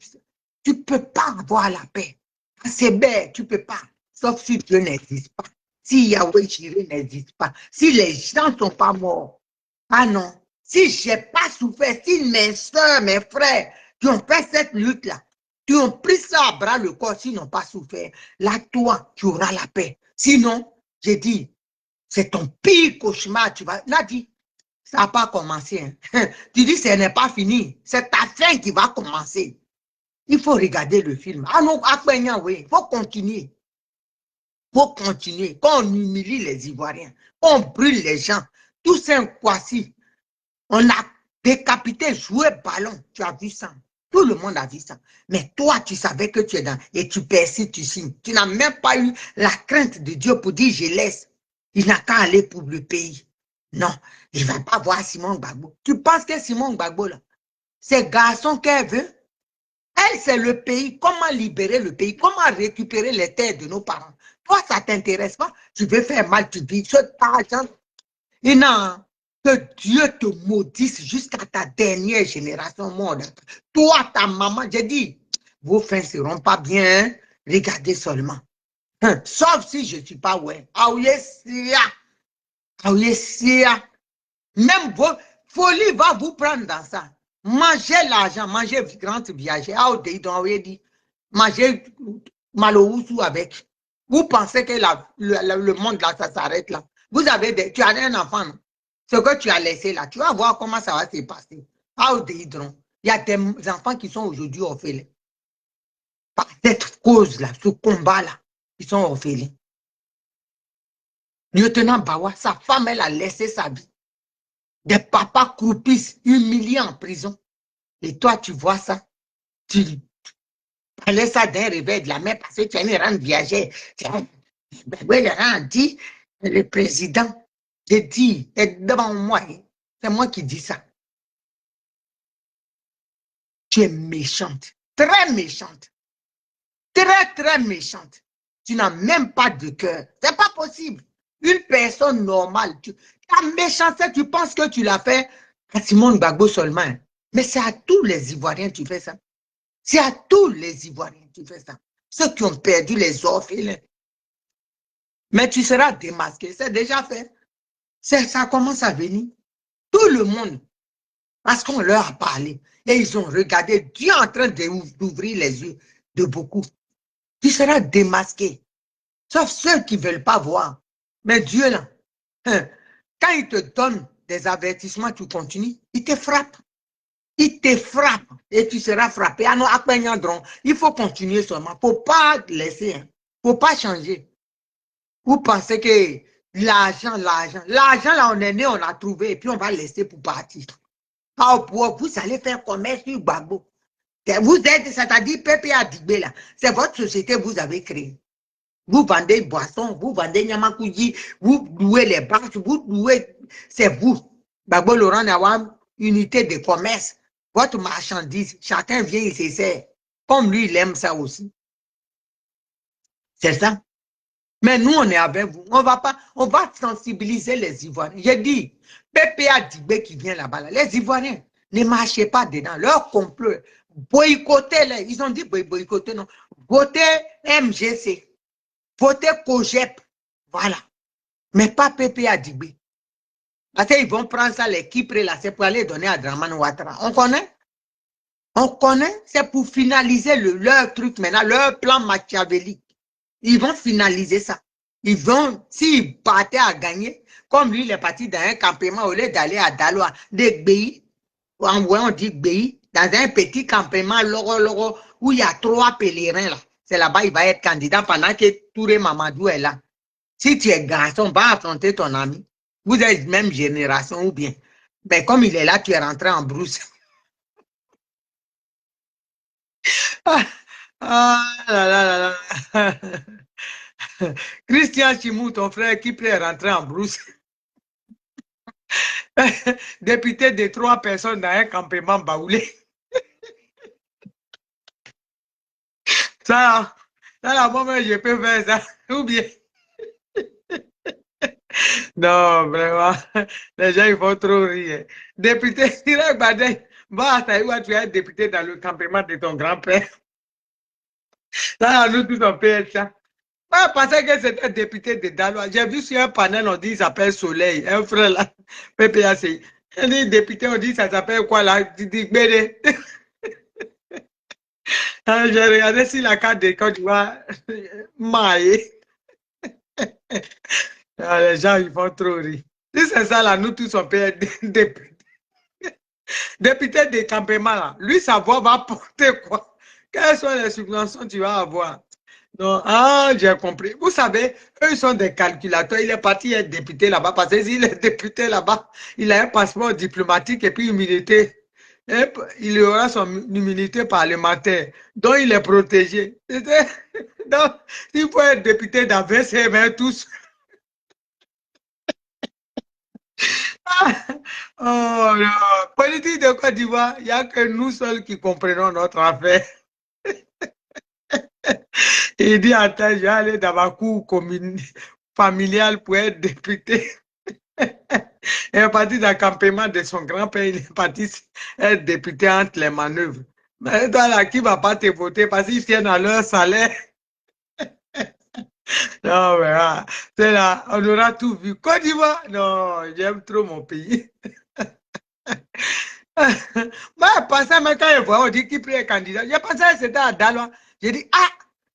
ne peux pas avoir la paix. C'est bête, tu ne peux pas. Sauf si Dieu n'existe pas. Si Yahweh Jireh n'existe pas. Si les gens ne sont pas morts. Ah non. Si je n'ai pas souffert, si mes soeurs, mes frères qui ont fait cette lutte-là, qui ont pris ça à bras le corps, s'ils n'ont pas souffert, là, toi, tu auras la paix. Sinon, j'ai dit, c'est ton pire cauchemar. Tu vas, là, dit, ça n'a pas commencé. Hein. Tu dis, ce n'est pas fini. C'est ta fin qui va commencer. Il faut regarder le film. Ah non, il faut continuer. Il faut continuer. Quand on humilie les Ivoiriens, quand on brûle les gens, tout c'est un quasi. On a décapité, joué ballon. Tu as vu ça. Tout le monde a vu ça. Mais toi, tu savais que tu es dans et tu persistes, tu signes. Tu n'as même pas eu la crainte de Dieu pour dire je laisse. Il n'a qu'à aller pour le pays. Non, il ne va pas voir Simone Gbagbo. Tu penses que Simone Gbagbo, là, c'est garçon qu'elle veut? Elle, c'est le pays. Comment libérer le pays? Comment récupérer les terres de nos parents? Toi, ça ne t'intéresse pas. Tu veux faire mal, tu vis. Cet argent. Et non. Que Dieu te maudisse jusqu'à ta dernière génération monde. Toi, ta maman, j'ai dit, vos fins ne seront pas bien. Hein? Regardez seulement. Hein? Sauf si je ne suis pas ouais. Même vos folies va vous prendre dans ça. Mangez l'argent, mangez grand viager. Mangez Malousou avec. Vous pensez que le monde là, ça s'arrête là. Vous avez tu as un enfant, non? Ce que tu as laissé là, tu vas voir comment ça va se passer. Il y a des enfants qui sont aujourd'hui orphelins. Par cette cause-là, ce combat-là, ils sont orphelins. Lieutenant Bawa, sa femme, elle a laissé sa vie. Des papas croupissent, humiliés en prison. Et toi, tu vois ça. Allez ça d'un réveil de la main parce que tu es une grande viagère. Ben, Laurent dit, le président, j'ai dit, est devant moi, c'est moi qui dis ça. Tu es méchante, très méchante, très, très méchante. Tu n'as même pas de cœur. C'est pas possible. Une personne normale, ta méchanceté, tu penses que tu l'as fait à Simone Gbagbo seulement. Mais c'est à tous les Ivoiriens que tu fais ça. C'est à tous les Ivoiriens que tu fais ça. Ceux qui ont perdu les orphelins. Mais tu seras démasqué. C'est déjà fait. Ça commence à venir. Tout le monde. Parce qu'on leur a parlé. Et ils ont regardé. Dieu est en train d'ouvrir les yeux de beaucoup. Tu seras démasqué. Sauf ceux qui ne veulent pas voir. Mais Dieu, là, quand il te donne des avertissements, tu continues, il te frappe. Il te frappe et tu seras frappé. Il faut continuer seulement. Il ne faut pas laisser. Il ne faut pas changer. Vous pensez que l'argent, là, on est né, on a trouvé et puis on va laisser pour partir. Vous allez faire commerce sur Gbagbo. Vous êtes, c'est-à-dire PPA Dibé, là. C'est votre société que vous avez créée. Vous vendez boissons, vous vendez Nyamakuji, vous louez les banques, vous louez, c'est vous. Gbagbo Laurent Nawam, unité de commerce. Votre marchandise, chacun vient et s'essaie. Comme lui, il aime ça aussi. C'est ça. Mais nous, on est avec vous. On va sensibiliser les Ivoiriens. J'ai dit, PPA Dibé qui vient là-bas, là, les Ivoiriens, ne marchez pas dedans. Leur complot, boycottez-les. Ils ont dit boycotter, non. Votez MGC. Votez COGEP. Voilà. Mais pas PPA Dibé. Parce qu'ils vont prendre ça, l'équipe là, c'est pour aller donner à Draman Ouattara. On connaît? On connaît? C'est pour finaliser leur truc maintenant, leur plan machiavélique. Ils vont finaliser ça. Ils vont, s'ils partaient à gagner, comme lui, il est parti dans un campement, au lieu d'aller à Daloa, des Gbéi, on dit Gbéi, dans un petit campement, où il y a 3 pèlerins là. C'est là-bas, il va être candidat pendant que Touré Mamadou est là. Si tu es garçon, va affronter ton ami. Vous êtes même génération ou bien. Mais comme il est là, tu es rentré en brousse. Ah là là là là. Christian Chimou, ton frère, qui est rentré en brousse. Député de 3 personnes dans un campement baoulé. Ça, moi, je peux faire ça. Ou bien. Non, vraiment. Les gens, ils vont trop rire. Député, Sirek Badé, va à Taïwa, tu es député dans le campement de ton grand-père. Ça, nous tous, on peut être ça. Moi, je pensais que c'était un député de Daloa. J'ai vu sur un panel, on dit qu'il s'appelle Soleil. Un frère là, PPAC. Il dit député, on dit ça s'appelle quoi là? Gbede. J'ai regardé sur la carte de Côte d'Ivoire. Maïe. Les gens, ils font trop rire. Si c'est ça là, nous tous, on peut être député. Député de campement là. Lui, sa voix va porter quoi? Quelles sont les subventions que tu vas avoir? Non, j'ai compris. Vous savez, eux, ils sont des calculateurs. Il est parti être député là-bas parce que s'il est député là-bas, il a un passeport diplomatique et puis immunité. Et il aura son immunité parlementaire. Donc, il est protégé. Donc, s'il faut être député dans 20 tous. Oh non. Politique de Côte d'Ivoire, il n'y a que nous seuls qui comprenons notre affaire. Il dit, attends, je vais aller dans ma cour familiale pour être député. Il est parti dans le campement de son grand-père, il est parti être député entre les manœuvres. Mais toi là, qui ne va pas te voter parce qu'ils tiennent à leur salaire? Non, mais c'est là, on aura tout vu. Côte d'Ivoire, non, j'aime trop mon pays. Moi, je pensais, mais quand je vois, on dit qu'il est candidat. Je pensais que c'était à Daloa. J'ai dit,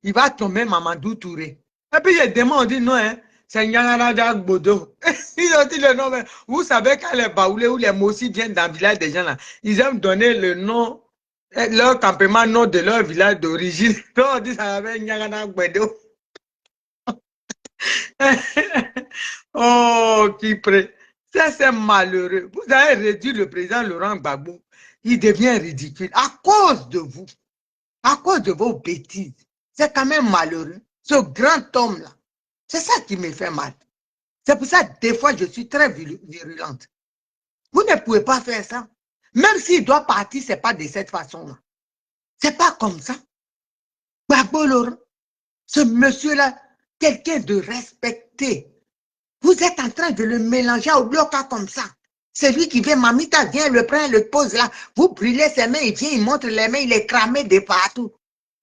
il va tomber Mamadou Touré. Et puis, je demande, on dit non, hein, c'est Nyangarada Gbodo. Ils ont dit le nom, mais vous savez, quand les Baoulés ou les Mossi viennent dans le village des gens là, ils aiment donner le nom, leur campement, nom de leur village d'origine. Donc, on dit ça va Nyangarada Gbodo. Oh, qui prêt. Ça, c'est malheureux. Vous avez réduit le président Laurent Gbagbo. Il devient ridicule à cause de vous. à cause de vos bêtises. C'est quand même malheureux. Ce grand homme-là. C'est ça qui me fait mal. C'est pour ça que des fois, je suis très virulente. Vous ne pouvez pas faire ça. Même s'il doit partir, ce n'est pas de cette façon-là. Ce n'est pas comme ça. Gbagbo Laurent, ce monsieur-là, quelqu'un de respecté. Vous êtes en train de le mélanger au bloc comme ça. C'est lui qui vient, Mamita vient, le prend, le pose là. Vous brûlez ses mains, il vient, il montre les mains, il est cramé de partout.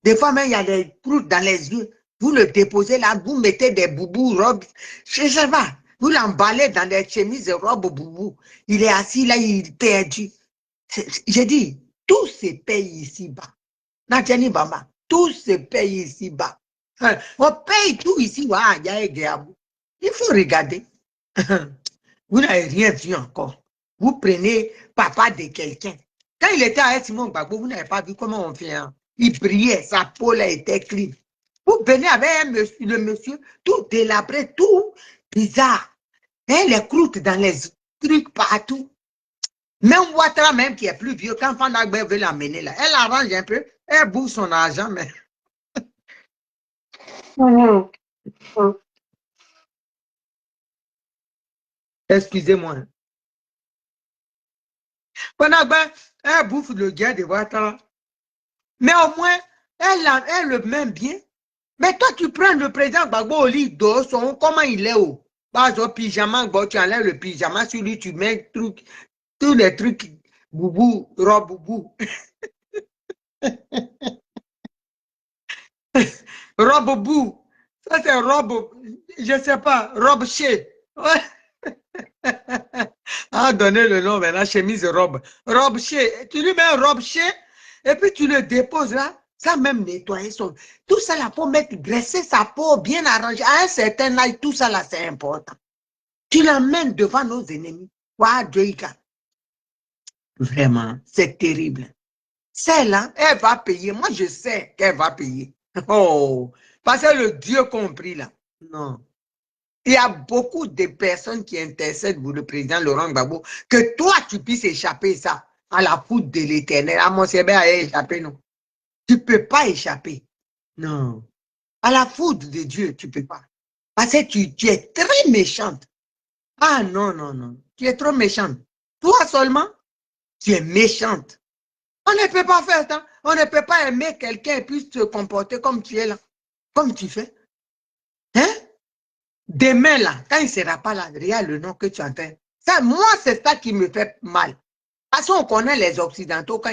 Des fois même, il y a des croûtes dans les yeux. Vous le déposez là, vous mettez des boubous, robes. Je sais pas. Vous l'emballez dans des chemises, robes, boubous. Il est assis là, il est perdu. J'ai dit, tout se paye ici-bas. Nadjani Bamba, tout se paye ici-bas. On paye tout ici. Il faut regarder. Vous n'avez rien vu encore. Vous prenez papa de quelqu'un. Quand il était à Simon Gbagbo, vous n'avez pas vu comment on fait. Hein? Il brillait, sa peau là était clean. Vous venez avec le monsieur, tout délabré, tout bizarre. Et les croûtes dans les trucs partout. Même Ouattara, même qui est plus vieux, quand Fandagbe veut l'amener là, elle arrange un peu, elle bouffe son argent, mais. Excusez-moi. Fandagbe, elle bouffe le gars de Ouattara. Mais au moins, elle le met bien. Mais toi, tu prends le président Gbagbo au lit d'eau, comment il est haut? Pas au pyjama, tu enlèves le pyjama sur lui, tu mets tous les trucs, boubou, robe boubou. Robe boubou. Ça, c'est robe, je sais pas, robe chez. Ah, donnez le nom maintenant, chemise robe. Robe chez. Tu lui mets robe chez et puis tu le déposes là. Ça même nettoyer son. Tout ça là pour mettre, graisser sa peau, bien arranger. À un certain âge, tout ça là, c'est important. Tu l'emmènes devant nos ennemis. Ouah, Joïka. Vraiment, c'est terrible. Celle-là, elle va payer. Moi, je sais qu'elle va payer. Oh, parce que le Dieu compris là. Non. Il y a beaucoup de personnes qui intercèdent pour le président Laurent Gbagbo. Que toi, tu puisses échapper ça à la foudre de l'éternel. À mon Sébé a échappé, non. Tu ne peux pas échapper. Non. À la foudre de Dieu, tu ne peux pas. Parce que tu es très méchante. Ah non, non, non. Tu es trop méchante. Toi seulement, tu es méchante. On ne peut pas faire ça. On ne peut pas aimer quelqu'un et puis se comporter comme tu es là. Comme tu fais. Hein? Demain là, quand il ne sera pas là, regarde le nom que tu entends. Ça, moi, c'est ça qui me fait mal. Parce qu'on connaît les Occidentaux quand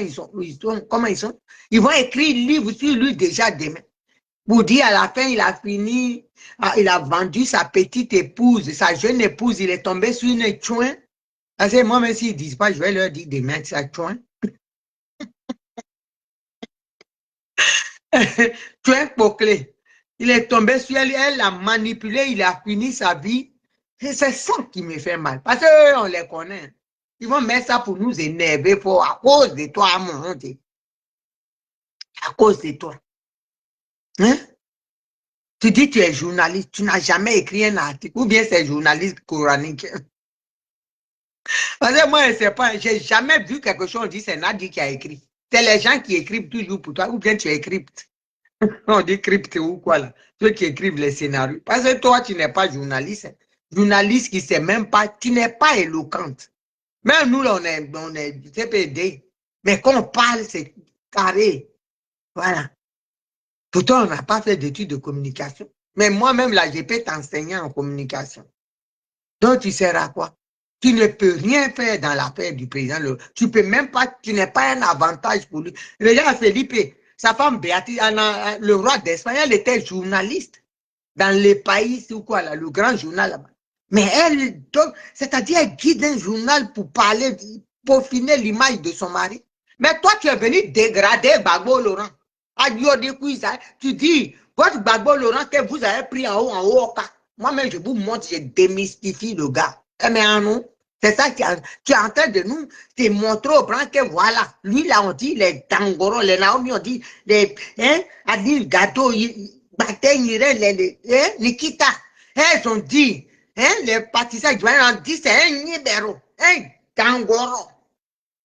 comment ils sont. Ils vont écrire livre sur lui déjà demain. Pour dire à la fin, il a fini, il a vendu sa petite épouse, sa jeune épouse, il est tombé sur une chouin. Parce que moi, même s'ils ne disent pas, je vais leur dire demain, sa chouin. Chouin Poclé. Il est tombé sur elle, elle l'a manipulé, il a fini sa vie. Et c'est ça qui me fait mal. Parce qu'on les connaît. Ils vont mettre ça pour nous énerver à cause de toi, mon Dieu. À cause de toi. Hein? Tu dis que tu es journaliste, tu n'as jamais écrit un article, ou bien c'est journaliste coranique. Parce que moi, je n'ai jamais vu quelque chose, on dit c'est Nadi qui a écrit. C'est les gens qui écrivent toujours pour toi, ou bien tu écris. On dit crypte ou quoi là. Ceux qui écrivent les scénarios. Parce que toi, tu n'es pas journaliste. Journaliste qui ne sait même pas, tu n'es pas éloquente. Même nous, là, on est CPD. Mais quand on parle, c'est carré. Voilà. Pourtant, on n'a pas fait d'études de communication. Mais moi-même, là, je peux t'enseigner en communication. Donc, tu seras quoi? Tu ne peux rien faire dans l'affaire du président. Tu peux même pas, tu n'es pas un avantage pour lui. Regarde Felipe, sa femme Béatrice, le roi d'Espagne, elle était journaliste dans les pays, ou quoi, là, le grand journal là-bas. Mais elle, c'est-à-dire, elle guide un journal pour parler, pour finir l'image de son mari. Mais toi, tu es venu dégrader Gbagbo Laurent. Tu dis, votre Gbagbo Laurent que vous avez pris en haut, moi-même, je vous montre, je démystifie le gars. Mais non, c'est ça tu es en train de nous te montrer au blanc que voilà, lui là, on dit les Tangoro, les Naomi, on dit les, a dit le gâteau, Nikita. Elles ont dit, les pâtissiers, on dit c'est un Nibero, un Tangoro.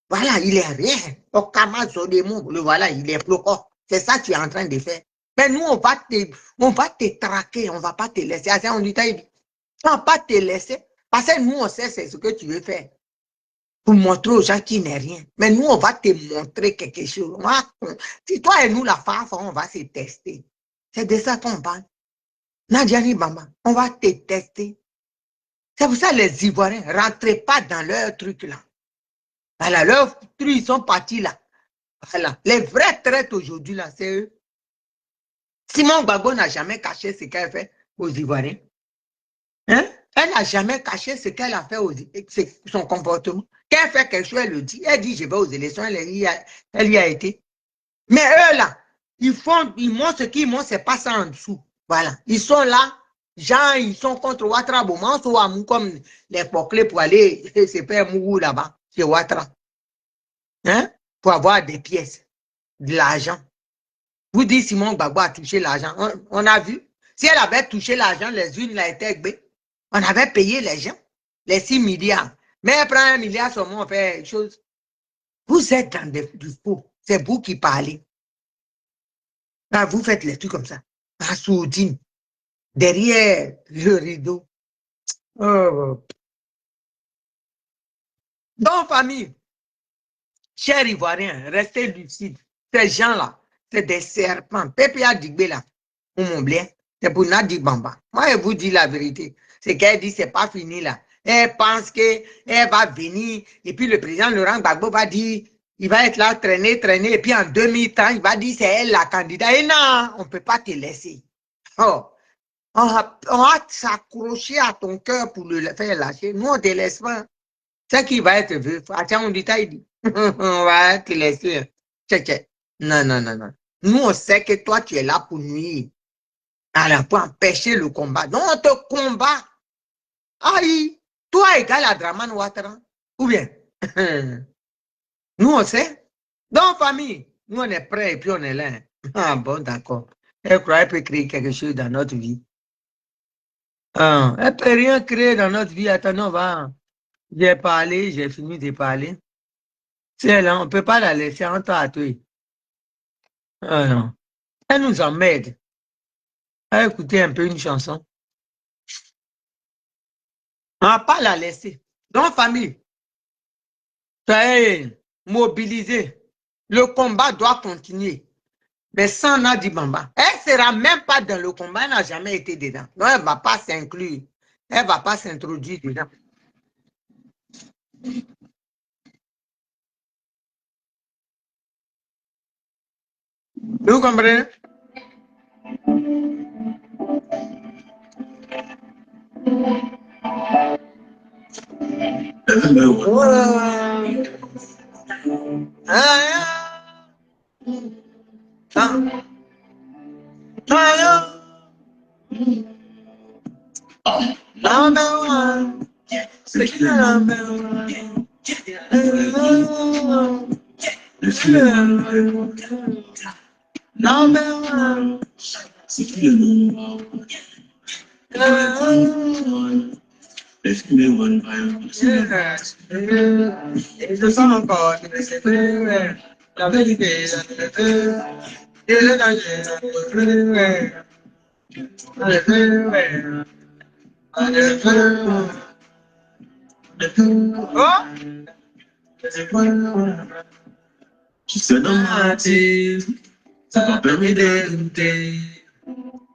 Voilà, il est rien. Au Kamazo de Mou, le voilà, il est bloquant. C'est ça que tu es en train de faire. Mais nous, on va te traquer, on ne va pas te laisser. On dit, on ne va pas te laisser. Parce que nous, on sait c'est ce que tu veux faire. Pour montrer aux gens qu'il n'est rien. Mais nous, on va te montrer quelque chose. Si toi et nous, la face, on va se tester. C'est de ça qu'on parle. Nadjani Bamba, on va te tester. C'est pour ça les Ivoiriens, ne rentrez pas dans leur truc là. Voilà, leurs trucs, ils sont partis là. Voilà. Les vrais traites aujourd'hui là, c'est eux. Simone Gbagbo n'a jamais caché ce qu'elle fait aux Ivoiriens. Hein? Elle n'a jamais caché ce qu'elle a fait, son comportement. Quand elle fait quelque chose, elle le dit. Elle dit, je vais aux élections, elle y a été. Mais eux, là, ils montrent ce qu'ils montrent, c'est pas ça en dessous. Voilà. Ils sont là, gens, ils sont contre Ouattara, Amou comme les poclés pour aller se faire Mougou là-bas, chez Ouattara. Hein? Pour avoir des pièces, de l'argent. Vous dites Simon Gbagbo a touché l'argent. On a vu. Si elle avait touché l'argent, les unes l'étaient. On avait payé les gens, les 6 milliards. Mais elle prend 1 milliard seulement, on fait quelque chose. Vous êtes dans du faux. C'est vous qui parlez. Quand vous faites les trucs comme ça, en sourdine, derrière le rideau. Oh. Donc, famille, chers Ivoiriens, restez lucides. Ces gens-là, c'est des serpents. PPA Digbé là, ou mon blé, c'est pour Nadi Bamba. Moi, je vous dis la vérité. C'est qu'elle dit, c'est pas fini là. Elle pense qu'elle va venir, et puis le président Laurent Gbagbo va dire, il va être là, traîner, et puis en 2030, il va dire, c'est elle la candidate. Et non, on ne peut pas te laisser. Oh, on va s'accrocher à ton cœur pour le faire lâcher. Nous, on ne te laisse pas. C'est qui va être veuf. Attends, on dit, on va te laisser. Non, non, non, non. Nous, on sait que toi, tu es là pour nuire. Alors, pour empêcher le combat. Donc, on te combat. Aïe, toi égal à Draman Ouattara. Ou bien? Nous, on sait. Donc, famille, nous, on est prêts et puis on est là. Ah, bon, d'accord. Elle croit qu'elle peut créer quelque chose dans notre vie. Ah, elle ne peut rien créer dans notre vie. Attends, on va. J'ai parlé, j'ai fini de parler. C'est là, on ne peut pas la laisser en tatouer. Ah non. Elle nous emmerde. À écouter un peu une chanson. On ne va pas la laisser. Donc, famille, soyez mobilisés. Le combat doit continuer. Mais sans Nadi Bamba, elle ne sera même pas dans le combat, elle n'a jamais été dedans. Donc, elle ne va pas s'inclure. Elle ne va pas s'introduire dedans. Vous comprenez? Number one. La vérité, tu sais dans ma tête, ça m'a permis d'écouter.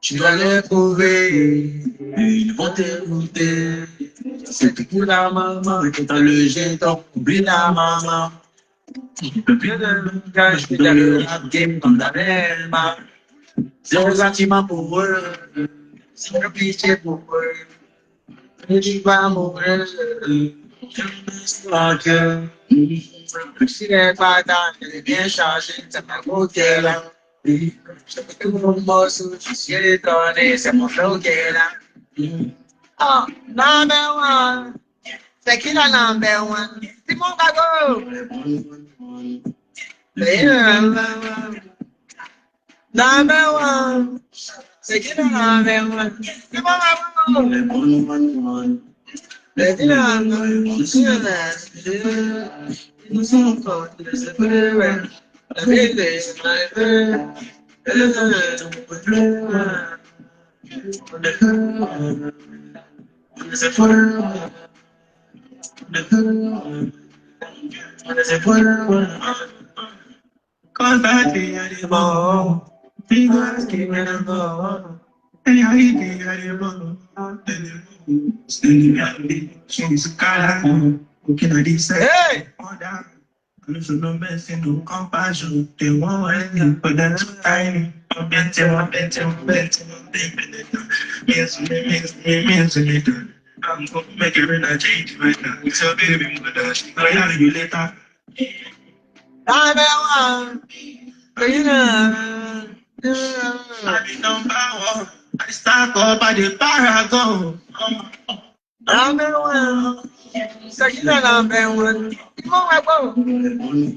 Tu dois les prouver, et ils vont t'écouter. C'est tout pour la maman, et quand le jeton, oublie la maman. Il peut plus de gars, je peux dire le rap game comme la belle. Zéro sentiment pour eux, zéro pitié pour eux. Et tu vas mourir, je me sens que si les batailles, j'ai bien changé, ça m'a coûté là. Je peux tout mon morceau, je suis étonné, c'est mon flow qui est là. Oh, number one, c'est qui le number one? C'est mon Gbagbo. Number one, c'est qui le number one? C'est mon Gbagbo. C'est qui le number one? Nous sommes forts, c'est vrai. Hey! I'm gonna make it real, I change right now. It's your baby mother, she gonna have you later. I be number one. I stack up at the paragon. Number one. So you know number one. Come on, my boy.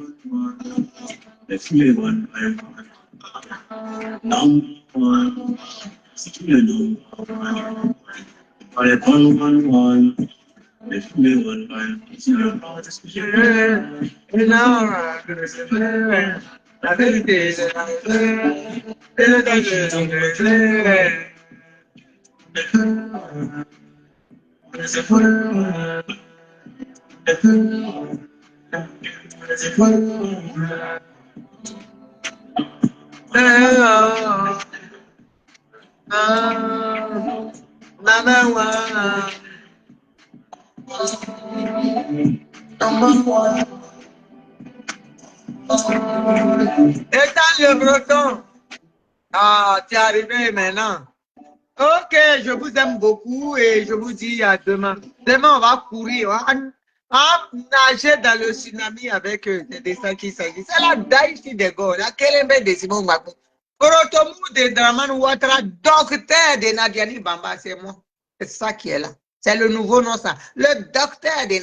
Let's live one by one. Number one. Still number one. I have one. Let's live one by one. It's alright. I think it's Éteins le breton. Ah, tu es arrivé maintenant. Ok, je vous aime beaucoup et je vous dis à demain. Demain, on va courir, on va nager dans le tsunami avec des dessins qui s'agissent. C'est la Daïchi de Gaulle, la Kélembe de Simon Gbagbo. Protomu de Draman Ouattara, docteur de Nadiani Bamba, c'est moi. C'est ça qui est là. C'est le nouveau nom, ça. Le docteur de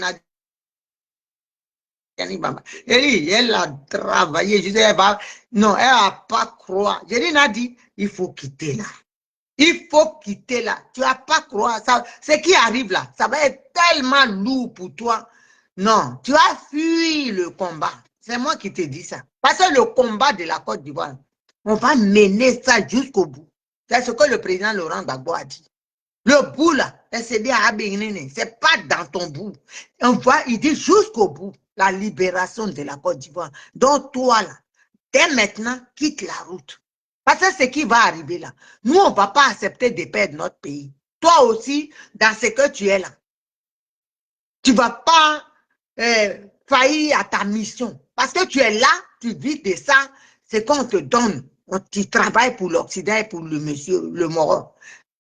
Nadiani Bamba. Elle a travaillé. Je dis, non, elle n'a pas croire. J'ai dit, Nadi, il faut quitter là. Il faut quitter là. Tu vas pas croire ça. Ce qui arrive là, ça va être tellement lourd pour toi. Non, tu as fui le combat. C'est moi qui te dis ça. Parce que le combat de la Côte d'Ivoire, on va mener ça jusqu'au bout. C'est ce que le président Laurent Gbagbo a dit. Le bout là, c'est pas dans ton bout. Il dit jusqu'au bout, la libération de la Côte d'Ivoire. Donc toi là, dès maintenant, quitte la route. Parce que ce qui va arriver là, nous, on ne va pas accepter de perdre notre pays. Toi aussi, dans ce que tu es là, tu ne vas pas faillir à ta mission. Parce que tu es là, tu vis de ça, c'est qu'on te donne. Tu travailles pour l'Occident et pour le monsieur, le Moro,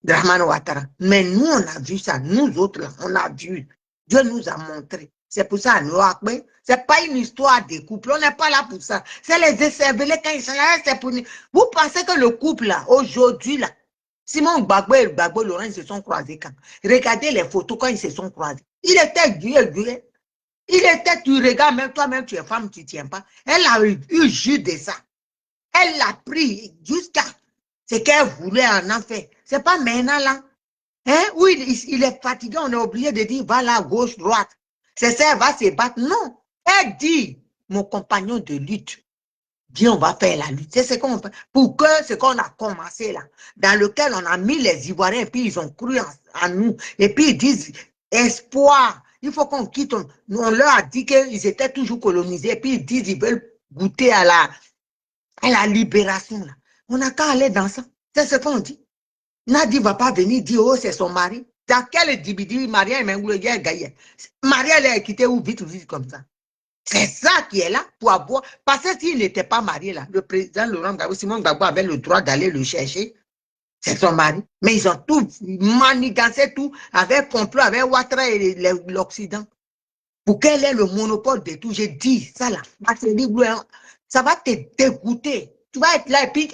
Dramane Ouattara. Mais nous, on a vu ça. Nous autres, là, on a vu. Dieu nous a montré. C'est pour ça, nous, c'est pas une histoire de couple. On n'est pas là pour ça. C'est les écervelés quand ils sont là, c'est pour nous. Vous pensez que le couple, là, aujourd'hui, là, Simon Gbagbo et Gbagbo Laurent, ils se sont croisés quand? Regardez les photos quand ils se sont croisés. Il était dur. Il était, tu regardes, même toi-même, tu es femme, tu ne tiens pas. Elle a eu jus de ça. Elle l'a pris jusqu'à ce qu'elle voulait en faire. C'est pas maintenant, là. Hein? Oui, il est fatigué, on est obligé de dire, va là, gauche, droite. C'est ça, elle va se battre. Non. Elle dit, mon compagnon de lutte, dit, on va faire la lutte. C'est ce qu'on fait. Pour que ce qu'on a commencé là, dans lequel on a mis les Ivoiriens, et puis ils ont cru en nous. Et puis ils disent, espoir, il faut qu'on quitte. On leur a dit qu'ils étaient toujours colonisés, et puis ils disent, ils veulent goûter à la libération. Là. On n'a qu'à aller dans ça. C'est ce qu'on dit. Nadi ne va pas venir dire, oh, c'est son mari. Dans quel dividu, Maria et Mengoulé Gaïa. Maria l'a quitté ou vite comme ça. C'est ça qui est là pour avoir. Parce que s'il n'était pas marié là, le président Laurent Gbagbo, Simon Gbagbo avait le droit d'aller le chercher. C'est son mari. Mais ils ont tout manigancé tout avec complot, avec Ouattara et l'Occident. Pour qu'elle ait le monopole de tout. J'ai dit ça là. Ça va te dégoûter. Tu vas être là et puis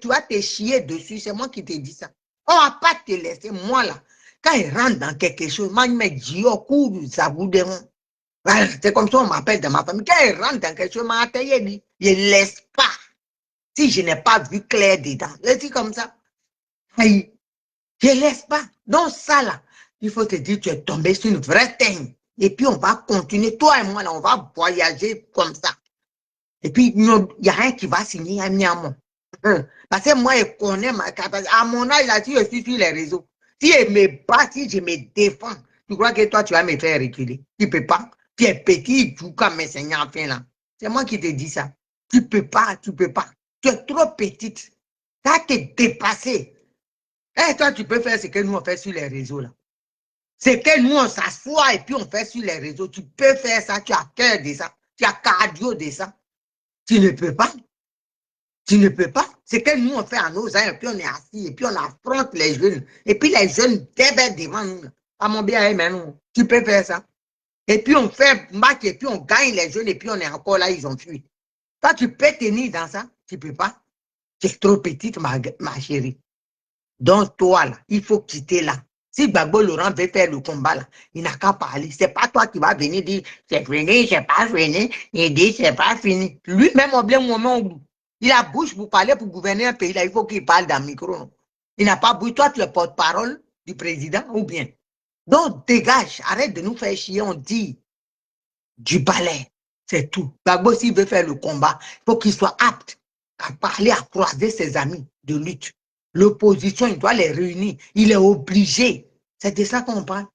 tu vas te chier dessus. C'est moi qui te dis ça. On ne va pas te laisser. Moi là, quand il rentre dans quelque chose, moi je me dis, oh, ça vous dérange. C'est comme ça on m'appelle dans ma famille. Quand il rentre dans quelque chose, je ne laisse pas. Si je n'ai pas vu clair dedans. Je dis comme ça. Je ne laisse pas. Donc ça là, il faut te dire, tu es tombé sur une vraie teigne. Et puis on va continuer, toi et moi là, on va voyager comme ça. Et puis, il y a rien qui va signer un niamon. Parce que moi, je connais ma capacité. À mon âge, là, si je suis sur les réseaux, si je me bats, si je me défends, tu crois que toi, tu vas me faire reculer? Tu ne peux pas. Tu es petit, tu comme mes seigneurs, enfin là. C'est moi qui te dis ça. Tu ne peux pas, tu ne peux pas. Tu es trop petite. Tu as te dépasser. Et toi, tu peux faire ce que nous, on fait sur les réseaux, là. C'est que nous, on s'assoit et puis on fait sur les réseaux. Tu peux faire ça, tu as cœur de ça. Tu as cardio de ça. Tu ne peux pas. Tu ne peux pas. C'est que nous, on fait à nos ans, et puis on est assis, et puis on affronte les jeunes. Et puis les jeunes débattent devant nous. À mon bien, mais non. Tu peux faire ça. Et puis on fait match, et puis on gagne les jeunes, et puis on est encore là, ils ont fui. Toi, tu peux tenir dans ça. Tu ne peux pas. Tu es trop petite, ma chérie. Donc, toi, là, il faut quitter là. Si Gbagbo Laurent veut faire le combat, là, il n'a qu'à parler. Ce n'est pas toi qui vas venir dire c'est fini, c'est pas fini. Il dit c'est pas fini. Lui-même, il a bouche pour parler, pour gouverner un pays. Là, il faut qu'il parle dans le micro. Non? Il n'a pas bouche. Toi, tu es porte-parole du président ou bien. Donc, dégage. Arrête de nous faire chier. On dit du balai. C'est tout. Gbagbo, s'il veut faire le combat, il faut qu'il soit apte à parler, à croiser ses amis de lutte. L'opposition, il doit les réunir. Il est obligé. C'est de ça qu'on parle.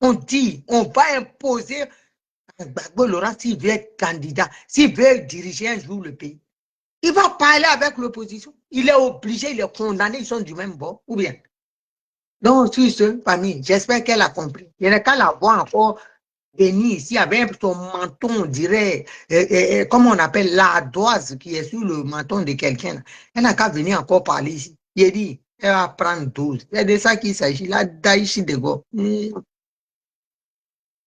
On dit, on va imposer à Gbagbo Laurent s'il veut être candidat, s'il veut diriger un jour le pays. Il va parler avec l'opposition. Il est obligé, il est condamné, ils sont du même bord, ou bien. Donc, sur ce, famille, j'espère qu'elle a compris. Il n'y a qu'à la voir encore venir ici avec son menton, on dirait, comme on appelle l'ardoise qui est sur le menton de quelqu'un. Elle n'a qu'à venir encore parler ici. Il dit, elle va prendre 12. C'est de ça qu'il s'agit, là, Daïchi de Go.